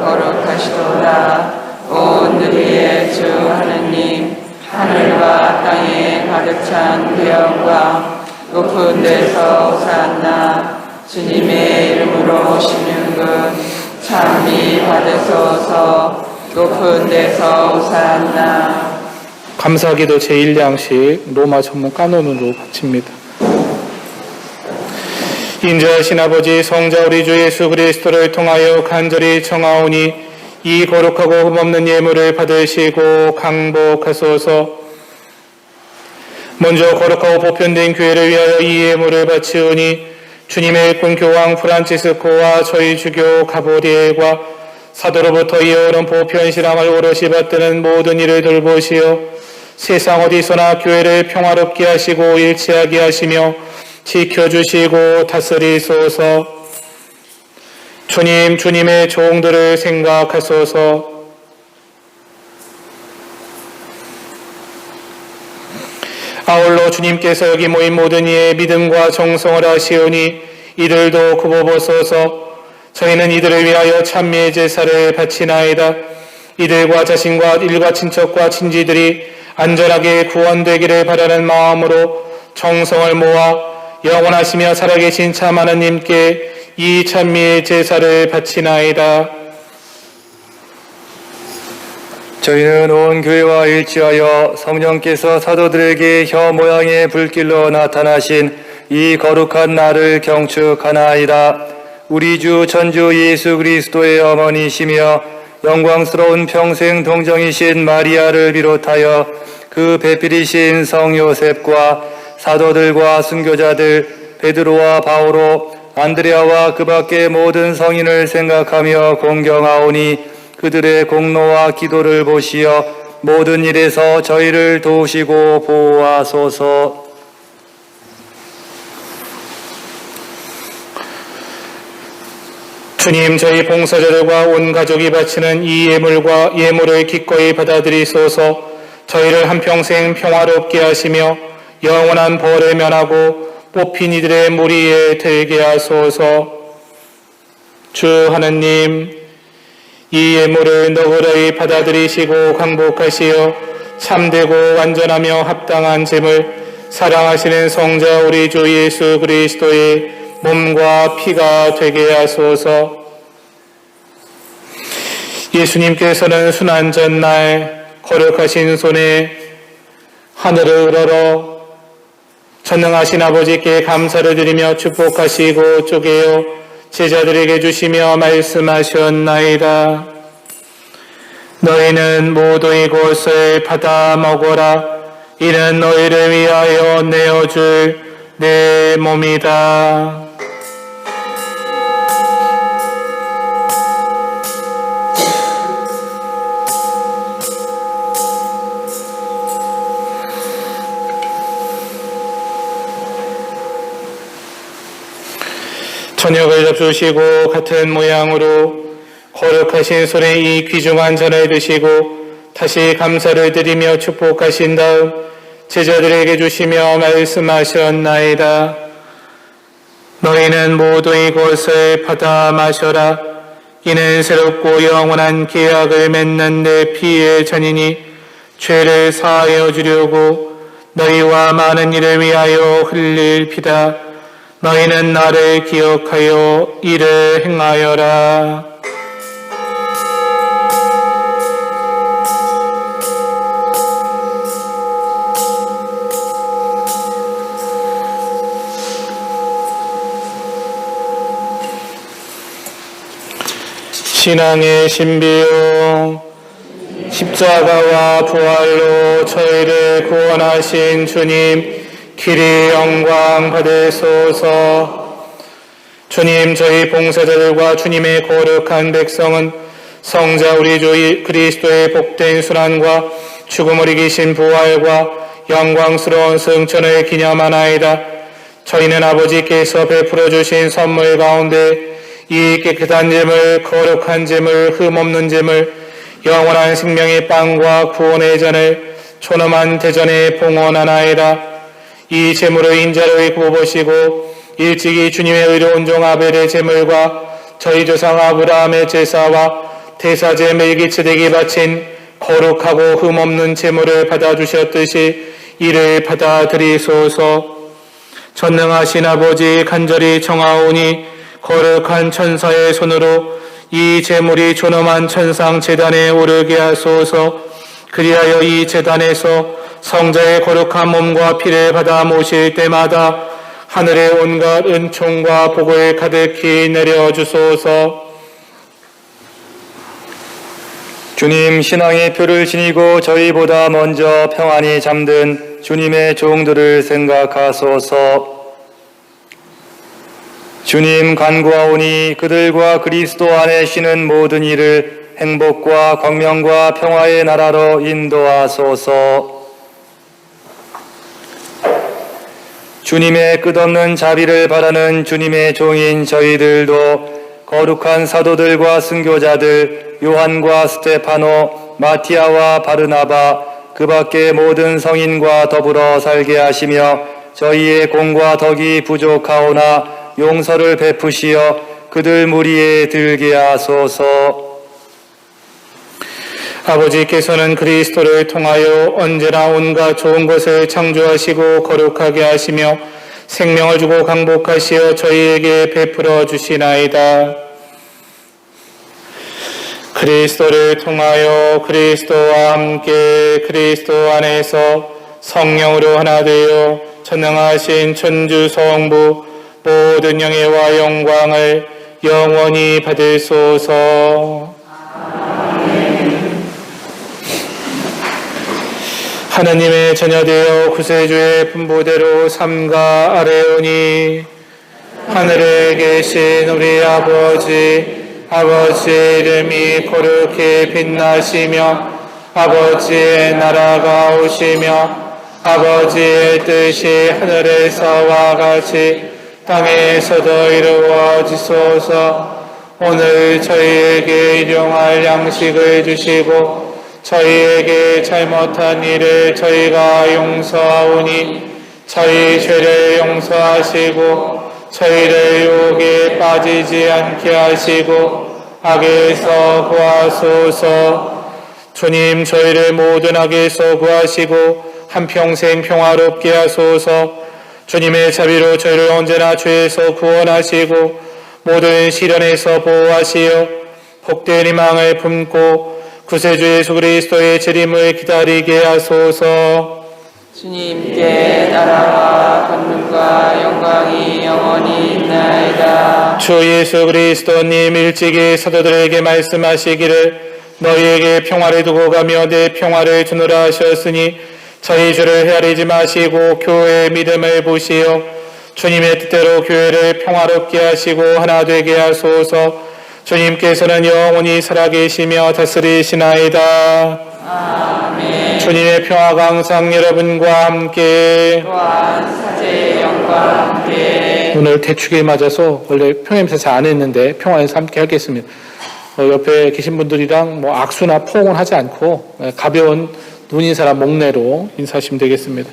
Speaker 1: 거룩하시도다. 온 누리의 주 하느님, 하늘과 땅에 가득 찬 그 영광, 높은 데서 호산나. 주님의 이름으로 오시는 분 찬미 받으소서. 높은 데서 호산나.
Speaker 2: 감사기도 제1양식 로마 전문 까논으로 바칩니다. 인자하신 아버지, 성자 우리 주 예수 그리스도를 통하여 간절히 청하오니 이 거룩하고 흠없는 예물을 받으시고 강복하소서. 먼저 거룩하고 보편된 교회를 위하여 이 예물을 바치오니 주님의 일꾼 교황 프란치스코와 저희 주교 가브리엘과 사도로부터 이어오는 보편 신앙을 오롯이 받드는 모든 일을 돌보시어 세상 어디서나 교회를 평화롭게 하시고 일치하게 하시며 지켜주시고 다스리소서. 주님, 주님의 종들을 생각하소서. 아울러 주님께서 여기 모인 모든 이의 믿음과 정성을 하시오니 이들도 굽어보소서. 저희는 이들을 위하여 찬미의 제사를 바치나이다. 이들과 자신과 일가 친척과 친지들이 안전하게 구원되기를 바라는 마음으로 정성을 모아 영원하시며 살아계신 참 하나님께 이 찬미의 제사를 바치나이다.
Speaker 5: 저희는 온 교회와 일치하여 성령께서 사도들에게 혀 모양의 불길로 나타나신 이 거룩한 날을 경축하나이다. 우리 주 천주 예수 그리스도의 어머니시며 영광스러운 평생 동정이신 마리아를 비롯하여 그 배필이신 성 요셉과 사도들과 순교자들 베드로와 바오로 안드레아와 그 밖의 모든 성인을 생각하며 공경하오니 그들의 공로와 기도를 보시어 모든 일에서 저희를 도우시고 보호하소서.
Speaker 2: 주님, 저희 봉사자들과 온 가족이 바치는 이 예물을 기꺼이 받아들이소서. 저희를 한평생 평화롭게 하시며 영원한 벌을 면하고 뽑힌 이들의 무리에 들게 하소서. 주 하나님, 이 예물을 너그러이 받아들이시고 강복하시어 참되고 완전하며 합당한 제물, 사랑하시는 성자 우리 주 예수 그리스도의 몸과 피가 되게 하소서. 예수님께서는 순환 전날 거룩하신 손에 하늘을 우러러 전능하신 아버지께 감사를 드리며 축복하시고 쪼개어 제자들에게 주시며 말씀하셨나이다. 너희는 모두 이것을 받아 먹어라. 이는 너희를 위하여 내어줄 내 몸이다. 저녁을 잡수시고 같은 모양으로 거룩하신 손에 이 귀중한 잔을 드시고 다시 감사를 드리며 축복하신 다음 제자들에게 주시며 말씀하셨나이다. 너희는 모두 이것을 받아 마셔라. 이는 새롭고 영원한 계약을 맺는 내 피의 잔이니 죄를 사하여 주려고 너희와 많은 이를 위하여 흘릴 피다. 너희는 나를 기억하여 이를 행하여라. 신앙의 신비요, 십자가와 부활로 저희를 구원하신 주님, 길이 영광 받으소서. 주님, 저희 봉사자들과 주님의 거룩한 백성은 성자 우리 주 그리스도의 복된 순환과 죽음을 이기신 부활과 영광스러운 승천을 기념하나이다. 저희는 아버지께서 베풀어 주신 선물 가운데 이 깨끗한 제물, 거룩한 제물, 흠없는 제물, 영원한 생명의 빵과 구원의 잔을 존엄한 대전에 봉헌하나이다. 이 제물을 인자로 굽어보시고 일찍이 주님의 의로운 종 아벨의 제물과 저희 조상 아브라함의 제사와 대사제 멜기ጼ덱이 바친 거룩하고 흠없는 제물을 받아주셨듯이 이를 받아들이소서. 전능하신 아버지, 간절히 청하오니 거룩한 천사의 손으로 이 제물이 존엄한 천상 제단에 오르게 하소서. 그리하여 이 제단에서 성자의 거룩한 몸과 피를 받아 모실 때마다 하늘의 온갖 은총과 복을 가득히 내려주소서.
Speaker 5: 주님, 신앙의 표를 지니고 저희보다 먼저 평안히 잠든 주님의 종들을 생각하소서. 주님, 간구하오니 그들과 그리스도 안에 쉬는 모든 일을 행복과 광명과 평화의 나라로 인도하소서. 주님의 끝없는 자비를 바라는 주님의 종인 저희들도 거룩한 사도들과 순교자들 요한과 스테파노, 마티아와 바르나바 그 밖의 모든 성인과 더불어 살게 하시며 저희의 공과 덕이 부족하오나 용서를 베푸시어 그들 무리에 들게 하소서.
Speaker 2: 아버지께서는 그리스도를 통하여 언제나 온갖 좋은 것을 창조하시고 거룩하게 하시며 생명을 주고 강복하시어 저희에게 베풀어 주시나이다. 그리스도를 통하여 그리스도와 함께 그리스도 안에서 성령으로 하나 되어 전능하신 천주 성부 모든 영예와 영광을 영원히 받으소서. 하나님의 자녀되어 구세주의 분보대로 삼가 아뢰오니 하늘에 계신 우리 아버지의 이름이 거룩히 빛나시며 아버지의 나라가 오시며 아버지의 뜻이 하늘에서와 같이 땅에서도 이루어지소서. 오늘 저희에게 일용할 양식을 주시고 저희에게 잘못한 일을 저희가 용서하오니 저희 죄를 용서하시고 저희를 유혹에 빠지지 않게 하시고 악에서 구하소서. 주님, 저희를 모든 악에서 구하시고 한평생 평화롭게 하소서. 주님의 자비로 저희를 언제나 죄에서 구원하시고 모든 시련에서 보호하시어 복된 희망을 품고 구세주 예수 그리스도의 재림을 기다리게 하소서.
Speaker 1: 주님께 나라와 권능과 영광이 영원히 있나이다.
Speaker 2: 주 예수 그리스도님 일찍이 사도들에게 말씀하시기를 너희에게 평화를 두고 가며 내 평화를 주노라 하셨으니 저희 주를 헤아리지 마시고 교회의 믿음을 보시어 주님의 뜻대로 교회를 평화롭게 하시고 하나 되게 하소서. 주님께서는 영원히 살아계시며 다스리시나이다.
Speaker 1: 아멘.
Speaker 2: 주님의 평화가 항상 여러분과 함께.
Speaker 1: 또한 사제의 영과 함께.
Speaker 2: 오늘 대축일 맞아서 원래 평양에서 잘 안 했는데 평화에서 함께 하겠습니다. 옆에 계신 분들이랑 뭐 악수나 포옹을 하지 않고 가벼운 눈인사나 목례로 인사하시면 되겠습니다.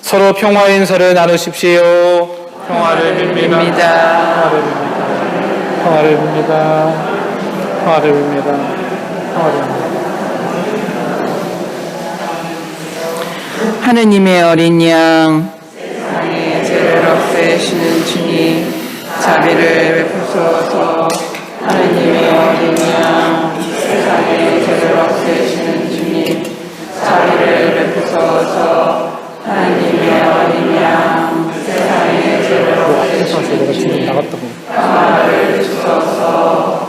Speaker 2: 서로 평화 인사를 나누십시오. 평화를 빕니다. 평화를 빕니다. 평화를 빕니다. 평화를 빕니다.
Speaker 1: 하느님의 어린 양, 세상의 죄를 없애시는 주님, 자비를 베푸소서. 하느님의 어린 양, 세상의 죄를 없애시는 주님, 자비를 베푸소서. 하느님의 어린 양, 세상의 죄를 없애시는 주님, 평화를 주소서.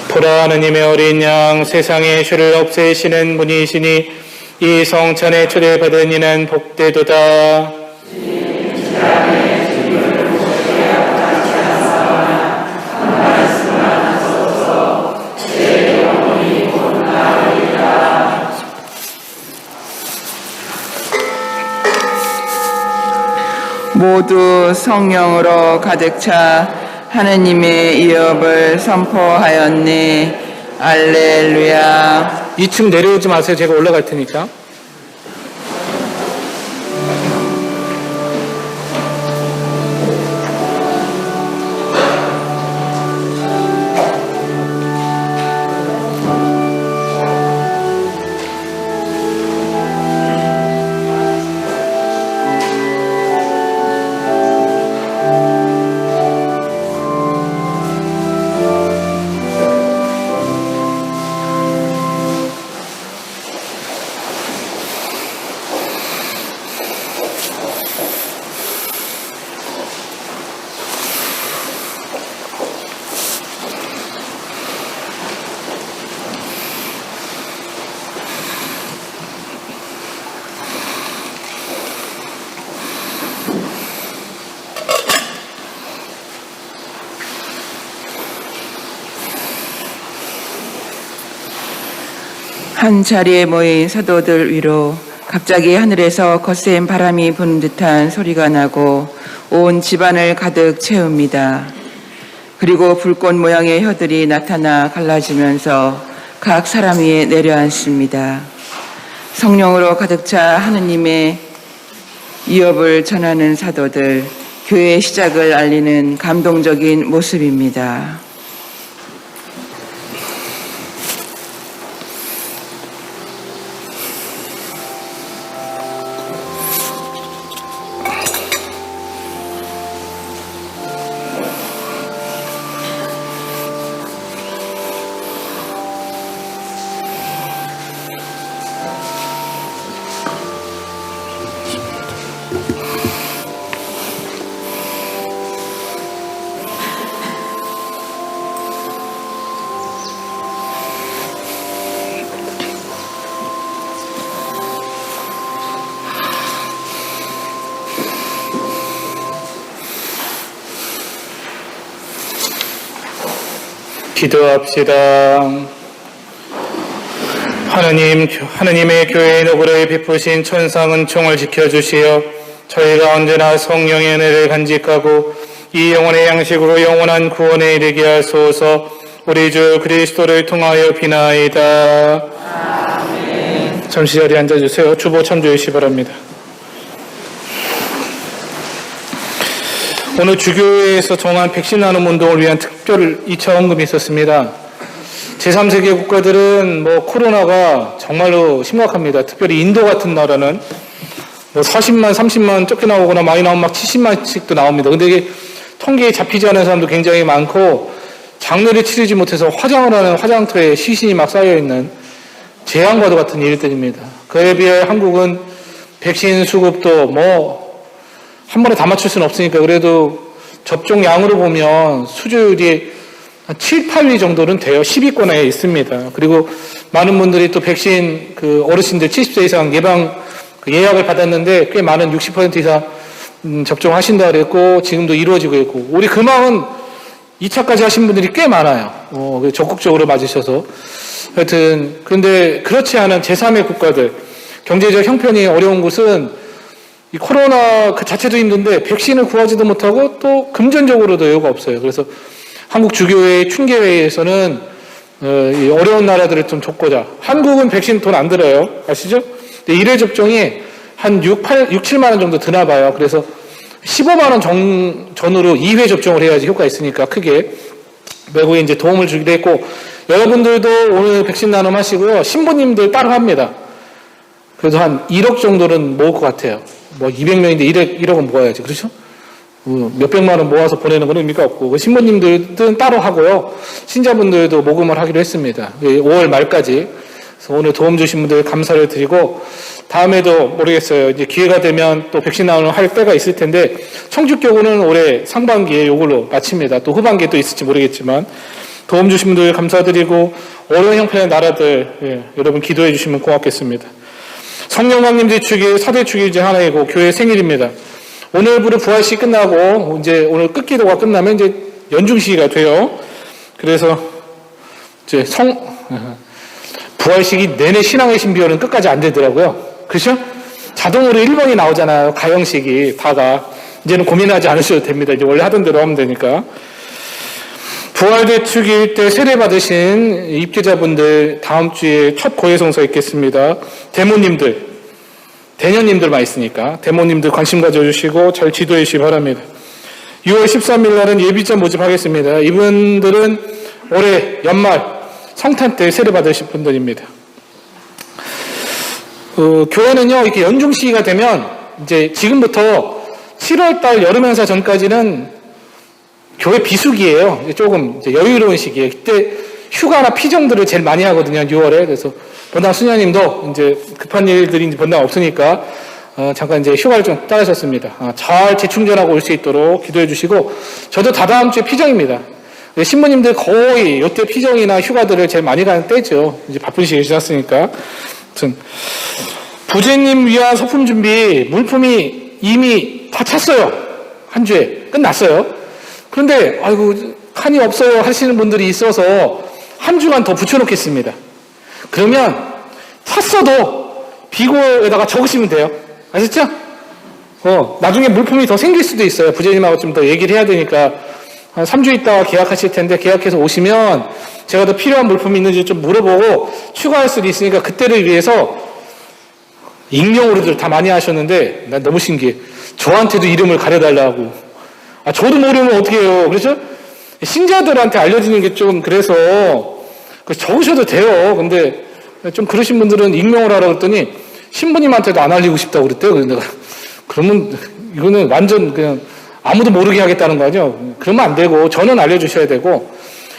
Speaker 2: 보라 하느님의 어린 양 세상의 죄를 없애시는 분이시니 이 성찬에 초대받은 이는 복되도다.
Speaker 1: 모두 성령으로 가득 차 하느님의 이업을 선포하였네. 알렐루야.
Speaker 2: 2층 내려오지 마세요. 제가 올라갈 테니까.
Speaker 1: 한 자리에 모인 사도들 위로 갑자기 하늘에서 거센 바람이 부는 듯한 소리가 나고 온 집안을 가득 채웁니다. 그리고 불꽃 모양의 혀들이 나타나 갈라지면서 각 사람 위에 내려앉습니다. 성령으로 가득 차 하느님의 이업을 전하는 사도들, 교회의 시작을 알리는 감동적인 모습입니다.
Speaker 2: 기도합시다. 하느님의 교회의 노고를 베푸신 천상 은총을 지켜주시어 저희가 언제나 성령의 은혜를 간직하고 이 영혼의 양식으로 영원한 구원에 이르게 하소서. 우리 주 그리스도를 통하여 비나이다. 아멘. 잠시 자리에 앉아주세요. 주보 참조해 주시기 바랍니다. 오늘 주교회에서 정한 백신 나눔 운동을 위한 특별 2차 헌금이 있었습니다. 제3세계 국가들은 코로나가 정말로 심각합니다. 특별히 인도 같은 나라는 40만, 30만 적게 나오거나 많이 나오면 막 70만씩도 나옵니다. 근데 이게 통계에 잡히지 않은 사람도 굉장히 많고 장례를 치르지 못해서 화장을 하는 화장터에 시신이 막 쌓여있는 재앙과도 같은 일들입니다. 그에 비해 한국은 백신 수급도 한 번에 다 맞출 수는 없으니까 그래도 접종량으로 보면 수주율이 한 7, 8위 정도는 돼요. 10위권에 있습니다. 그리고 많은 분들이 또 백신 그 어르신들 70세 이상 예약을 받았는데 꽤 많은 60% 이상 접종하신다 그랬고 지금도 이루어지고 있고 우리 금왕은 2차까지 하신 분들이 꽤 많아요. 적극적으로 맞으셔서. 하여튼 그런데 그렇지 않은 제3의 국가들 경제적 형편이 어려운 곳은 이 코로나 그 자체도 힘든데 백신을 구하지도 못하고 또 금전적으로도 여유가 없어요. 그래서 한국 주교회 충계회에서는 이 어려운 나라들을 좀 돕고자 한국은 백신 돈 안 들어요. 아시죠? 근데 1회 접종이 한 6, 7만 원 정도 드나 봐요. 그래서 15만 원 전후로 2회 접종을 해야지 효과가 있으니까 크게 외국에 이제 도움을 주기도 했고 여러분들도 오늘 백신 나눔 하시고요. 신부님들 따로 합니다. 그래도 한 1억 정도는 모을 것 같아요. 뭐 200명인데 1억은 모아야지. 그렇죠? 몇백만 원 모아서 보내는 건 의미가 없고 신부님들은 따로 하고요. 신자분들도 모금을 하기로 했습니다. 5월 말까지. 그래서 오늘 도움 주신 분들 감사를 드리고 다음에도 모르겠어요. 이제 기회가 되면 또 백신 나눔을 할 때가 있을 텐데 청주교구는 올해 상반기에 이걸로 마칩니다. 또 후반기에 또 있을지 모르겠지만 도움 주신 분들 감사드리고 어려운 형편의 나라들 여러분 기도해 주시면 고맙겠습니다. 성령강림 대축일 4대축일 중 하나이고 교회 생일입니다. 오늘부로 부활식 끝나고 이제 오늘 끝기도가 끝나면 이제 연중시기가 돼요. 그래서 이제 부활식이 내내 신앙의 신비어는 끝까지 안 되더라고요. 그렇죠? 자동으로 1번이 나오잖아요. 가형식이 다가 이제는 고민하지 않으셔도 됩니다. 이제 원래 하던 대로 하면 되니까. 부활대축일 때 세례 받으신 입교자분들 다음 주에 첫 고해성사 있겠습니다. 대모님들, 대녀님들만 있으니까 대모님들 관심 가져주시고 잘 지도해 주시기 바랍니다. 6월 13일 날은 예비자 모집하겠습니다. 이분들은 올해 연말 성탄 때 세례 받으실 분들입니다. 교회는요, 이렇게 연중 시기가 되면 이제 지금부터 7월달 여름 행사 전까지는 교회 비수기예요. 조금 이제 여유로운 시기에 그때 휴가나 피정들을 제일 많이 하거든요. 6월에. 그래서 본당 수녀님도 이제 급한 일들이 이제 본당 없으니까 잠깐 이제 휴가를 좀 따르셨습니다. 잘 재충전하고 올 수 있도록 기도해 주시고 저도 다다음 주에 피정입니다. 신부님들 거의 이때 피정이나 휴가들을 제일 많이 가는 때죠. 이제 바쁜 시기에 지났으니까. 아무튼 부제님 위한 소품 준비 물품이 이미 다 찼어요. 한 주에 끝났어요. 그런데 아이고 칸이 없어요 하시는 분들이 있어서 한 주간 더 붙여놓겠습니다. 그러면 찼어도 비고에다가 적으시면 돼요. 아셨죠? 나중에 물품이 더 생길 수도 있어요. 부제님하고 좀 더 얘기를 해야 되니까 한 3주 있다가 계약하실 텐데 계약해서 오시면 제가 더 필요한 물품이 있는지 좀 물어보고 추가할 수도 있으니까 그때를 위해서 익명으로들 다 많이 하셨는데 난 너무 신기해. 저한테도 이름을 가려달라고. 저도 모르면 어떻게 해요. 그렇죠? 신자들한테 알려지는 게 좀 그래서 적으셔도 돼요. 근데 좀 그러신 분들은 익명으로 하라고 그랬더니 신부님한테도 안 알리고 싶다고 그랬대요. 그래서 내가 그러면 이거는 완전 그냥 아무도 모르게 하겠다는 거죠. 그러면 안 되고 저는 알려주셔야 되고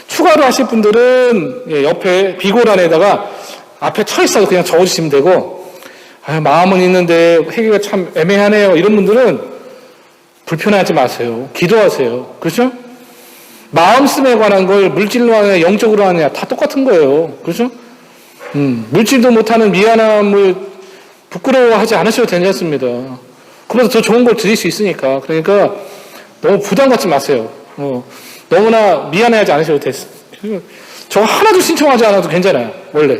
Speaker 2: 추가로 하실 분들은 옆에 비고란에다가 앞에 쳐 있어서 그냥 적어주시면 되고 마음은 있는데 회개가 참 애매하네요. 이런 분들은 불편해하지 마세요. 기도하세요. 그렇죠? 마음씀에 관한 걸 물질로 하느냐 영적으로 하느냐 다 똑같은 거예요. 그렇죠? 물질도 못하는 미안함을 부끄러워하지 않으셔도 괜찮습니다. 그보다 더 좋은 걸 드릴 수 있으니까. 그러니까 너무 부담 갖지 마세요. 너무나 미안해하지 않으셔도 됐어요. 저 하나도 신청하지 않아도 괜찮아요. 원래.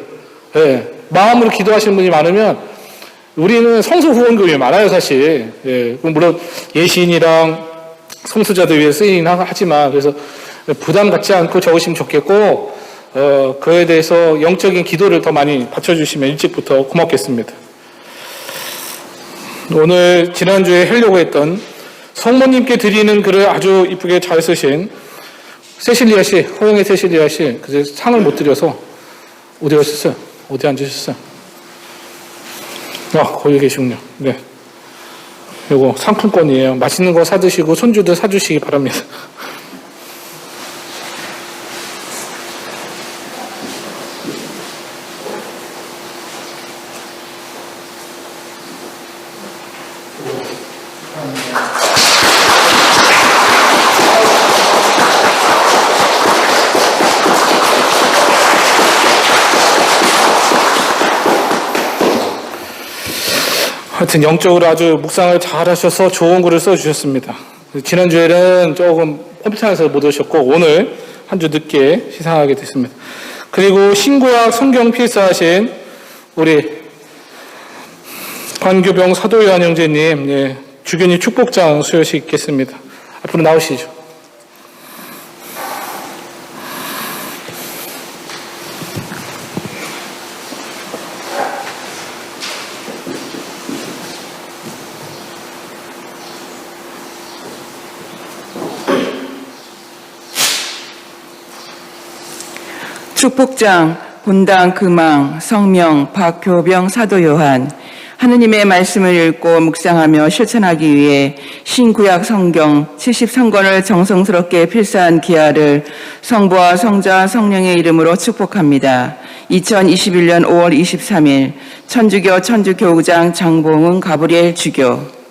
Speaker 2: 예. 마음으로 기도하시는 분이 많으면 우리는 성소 후원교회 많아요, 사실. 예. 물론 예신이랑 성수자들 위해 쓰이긴 하지만 그래서 부담 갖지 않고 적으시면 좋겠고 그에 대해서 영적인 기도를 더 많이 바쳐주시면 일찍부터 고맙겠습니다. 오늘 지난주에 하려고 했던 성모님께 드리는 글을 아주 이쁘게 잘 쓰신 세실리아 씨, 호영의 세실리아 씨, 그래서 상을 못 드려서 어디 가셨어요? 어디 앉으셨어요? 거기 계시군요. 네. 이거 상품권이에요. 맛있는 거 사드시고 손주들 사주시기 바랍니다. 하여튼 영적으로 아주 묵상을 잘 하셔서 좋은 글을 써주셨습니다. 지난주에는 조금 컴퓨터에서 못 오셨고 오늘 한 주 늦게 시상하게 됐습니다. 그리고 신구약 성경 필사하신 우리 관교병 사도요한 형제님, 예, 주교님 축복장 수여식겠습니다. 앞으로 나오시죠.
Speaker 1: 축복장 본당 금왕 성명 박교병 사도 요한. 하느님의 말씀을 읽고 묵상하며 실천하기 위해 신구약 성경 73권을 정성스럽게 필사한 기하를 성부와 성자와 성령의 이름으로 축복합니다. 2021년 5월 23일 천주교 천주교구장 장봉은 가브리엘 주교.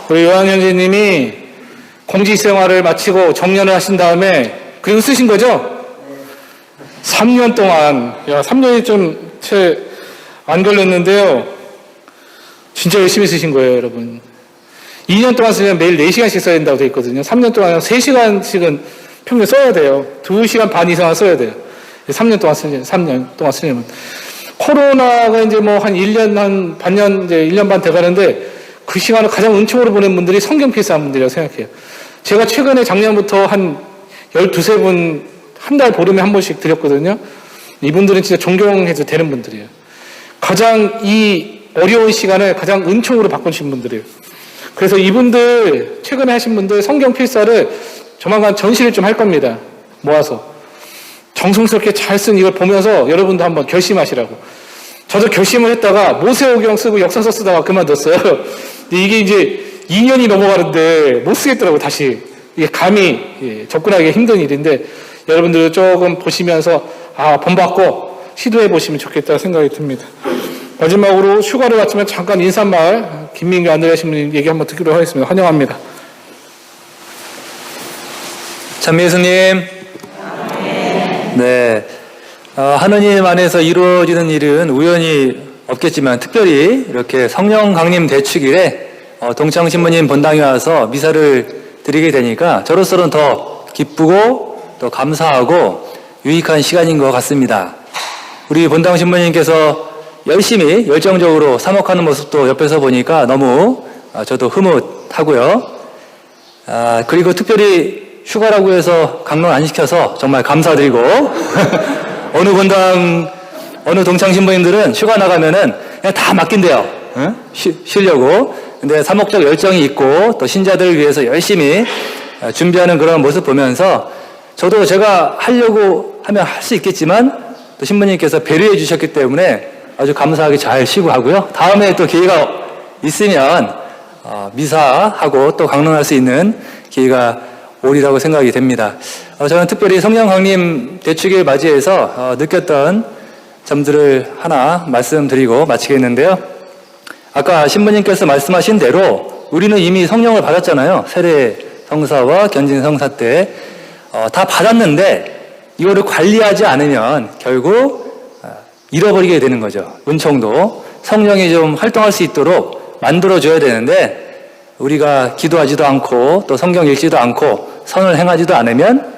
Speaker 2: 우리 요한 형제님이 공직생활을 마치고 정년을 하신 다음에 그리고 쓰신 거죠? 3년 동안, 3년이 좀 채 안 걸렸는데요. 진짜 열심히 쓰신 거예요, 여러분. 2년 동안 쓰면 매일 4시간씩 써야 된다고 되어 있거든요. 3년 동안 3시간씩은 평균 써야 돼요. 2시간 반 이상은 써야 돼요. 3년 동안 쓰려면. 코로나가 이제 뭐 한 1년, 한 반년, 이제 1년 반 돼 가는데 그 시간을 가장 은총으로 보낸 분들이 성경 필사한 분들이라고 생각해요. 제가 최근에 작년부터 한 12세 분 한 달 보름에 한 번씩 드렸거든요. 이분들은 진짜 존경해도 되는 분들이에요. 가장 이 어려운 시간을 가장 은총으로 바꾸신 분들이에요. 그래서 이분들 최근에 하신 분들 성경 필사를 조만간 전시를 좀 할 겁니다. 모아서 정성스럽게 잘 쓴 이걸 보면서 여러분도 한번 결심하시라고. 저도 결심을 했다가 모세오경 쓰고 역사서 쓰다가 그만뒀어요. 근데 이게 이제 2년이 넘어가는데 못 쓰겠더라고요, 다시. 이게 감히 접근하기가 힘든 일인데 여러분들도 조금 보시면서 본받고 시도해 보시면 좋겠다 생각이 듭니다. 마지막으로 휴가를 왔지만 잠깐 인사말 김민규 안드레아 신부님 얘기 한번 듣기로 하겠습니다. 환영합니다.
Speaker 5: 참 예수님. 네. 하느님 안에서 이루어지는 일은 우연히 없겠지만 특별히 이렇게 성령 강림 대축일에 동창 신부님 본당에 와서 미사를 드리게 되니까 저로서는 더 기쁘고 또 감사하고 유익한 시간인 것 같습니다. 우리 본당 신부님께서 열심히 열정적으로 사목하는 모습도 옆에서 보니까 너무 저도 흐뭇하고요. 그리고 특별히 휴가라고 해서 강론 안 시켜서 정말 감사드리고 어느 본당 어느 동창 신부님들은 휴가 나가면은 그냥 다 맡긴대요. 응? 쉬려고. 근데 사목적 열정이 있고 또 신자들을 위해서 열심히 준비하는 그런 모습 보면서 저도 제가 하려고 하면 할 수 있겠지만 또 신부님께서 배려해 주셨기 때문에 아주 감사하게 잘 쉬고 하고요. 다음에 또 기회가 있으면 미사하고 또 강론할 수 있는 기회가 오리라고 생각이 됩니다. 저는 특별히 성령 강림 대축일 맞이해서 느꼈던 점들을 하나 말씀드리고 마치겠는데요. 아까 신부님께서 말씀하신 대로 우리는 이미 성령을 받았잖아요. 세례 성사와 견진 성사 때 다 받았는데 이거를 관리하지 않으면 결국 잃어버리게 되는 거죠. 은총도 성령이 좀 활동할 수 있도록 만들어줘야 되는데 우리가 기도하지도 않고 또 성경 읽지도 않고 선을 행하지도 않으면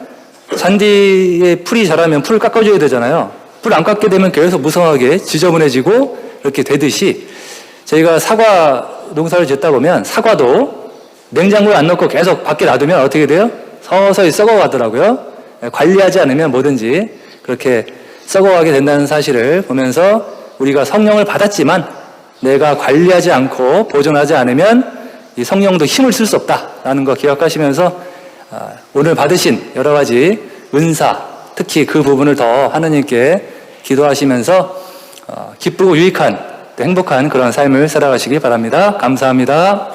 Speaker 5: 잔디에 풀이 자라면 풀을 깎아줘야 되잖아요. 풀 안 깎게 되면 계속 무성하게 지저분해지고 이렇게 되듯이 저희가 사과 농사를 짓다 보면 사과도 냉장고에 안 넣고 계속 밖에 놔두면 어떻게 돼요? 서서히 썩어가더라고요. 관리하지 않으면 뭐든지 그렇게 썩어가게 된다는 사실을 보면서 우리가 성령을 받았지만 내가 관리하지 않고 보존하지 않으면 이 성령도 힘을 쓸 수 없다라는 거 기억하시면서 오늘 받으신 여러 가지 은사, 특히 그 부분을 더 하느님께 기도하시면서 기쁘고 유익한 행복한 그런 삶을 살아가시기 바랍니다. 감사합니다.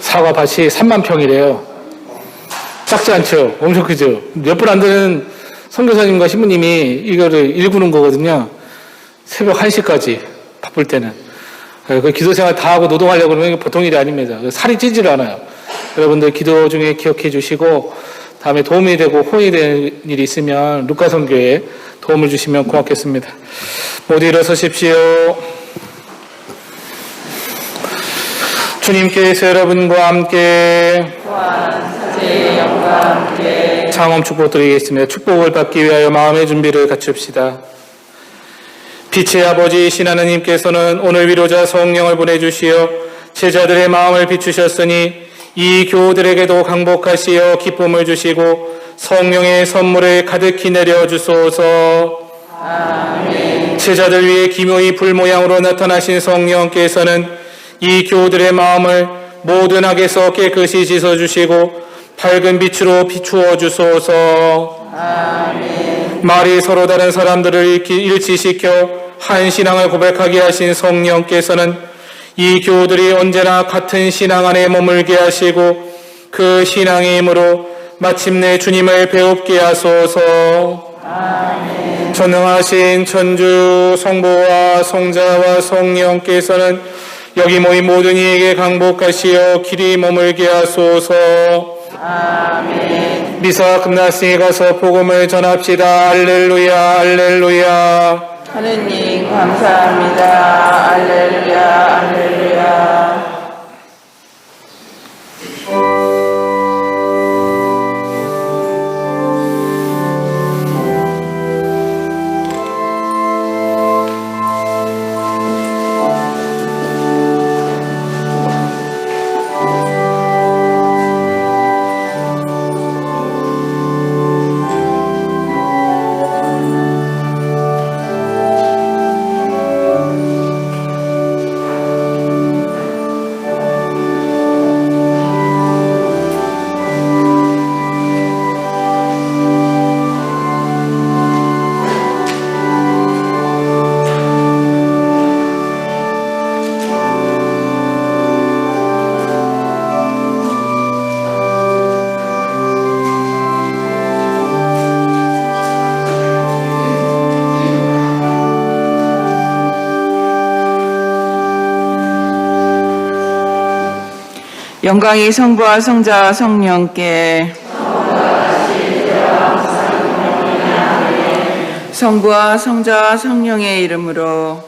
Speaker 2: 사과밭이 3만 평이래요. 작지 않죠? 엄청 크죠? 몇 분 안 되는 선교사님과 신부님이 이거를 일구는 거거든요. 새벽 1시까지 바쁠 때는. 그 기도 생활 다 하고 노동하려고 그러면 보통 일이 아닙니다. 살이 찌질 않아요. 여러분들 기도 중에 기억해 주시고 다음에 도움이 되고 호응이 되는 일이 있으면 루카 선교에 도움을 주시면 고맙겠습니다. 모두 일어서십시오. 주님께서 여러분과 함께 장엄 축복 드리겠습니다. 축복을 받기 위하여 마음의 준비를 갖춥시다. 빛의 아버지이신 하나님께서는 오늘 위로자 성령을 보내주시어 제자들의 마음을 비추셨으니 이 교우들에게도 강복하시어 기쁨을 주시고 성령의 선물을 가득히 내려주소서. 아멘. 제자들 위해 기묘히 불 모양으로 나타나신 성령께서는 이 교우들의 마음을 모든 악에서 깨끗이 씻어주시고 밝은 빛으로 비추어 주소서. 아멘. 말이 서로 다른 사람들을 일치시켜 한 신앙을 고백하게 하신 성령께서는 이 교우들이 언제나 같은 신앙 안에 머물게 하시고 그 신앙의 힘으로 마침내 주님을 배웁게 하소서. 아멘. 전능하신 천주 성부와 성자와 성령께서는 여기 모인 모든 이에게 강복하시어 길이 머물게 하소서. 아멘. 미사 끝났으니 가서 복음을 전합시다. 할렐루야 할렐루야.
Speaker 1: 하느님 감사합니다. 할렐루야 할렐루야. 영광이 성부와 성자와 성령께 성부와 성자와 성령의 이름으로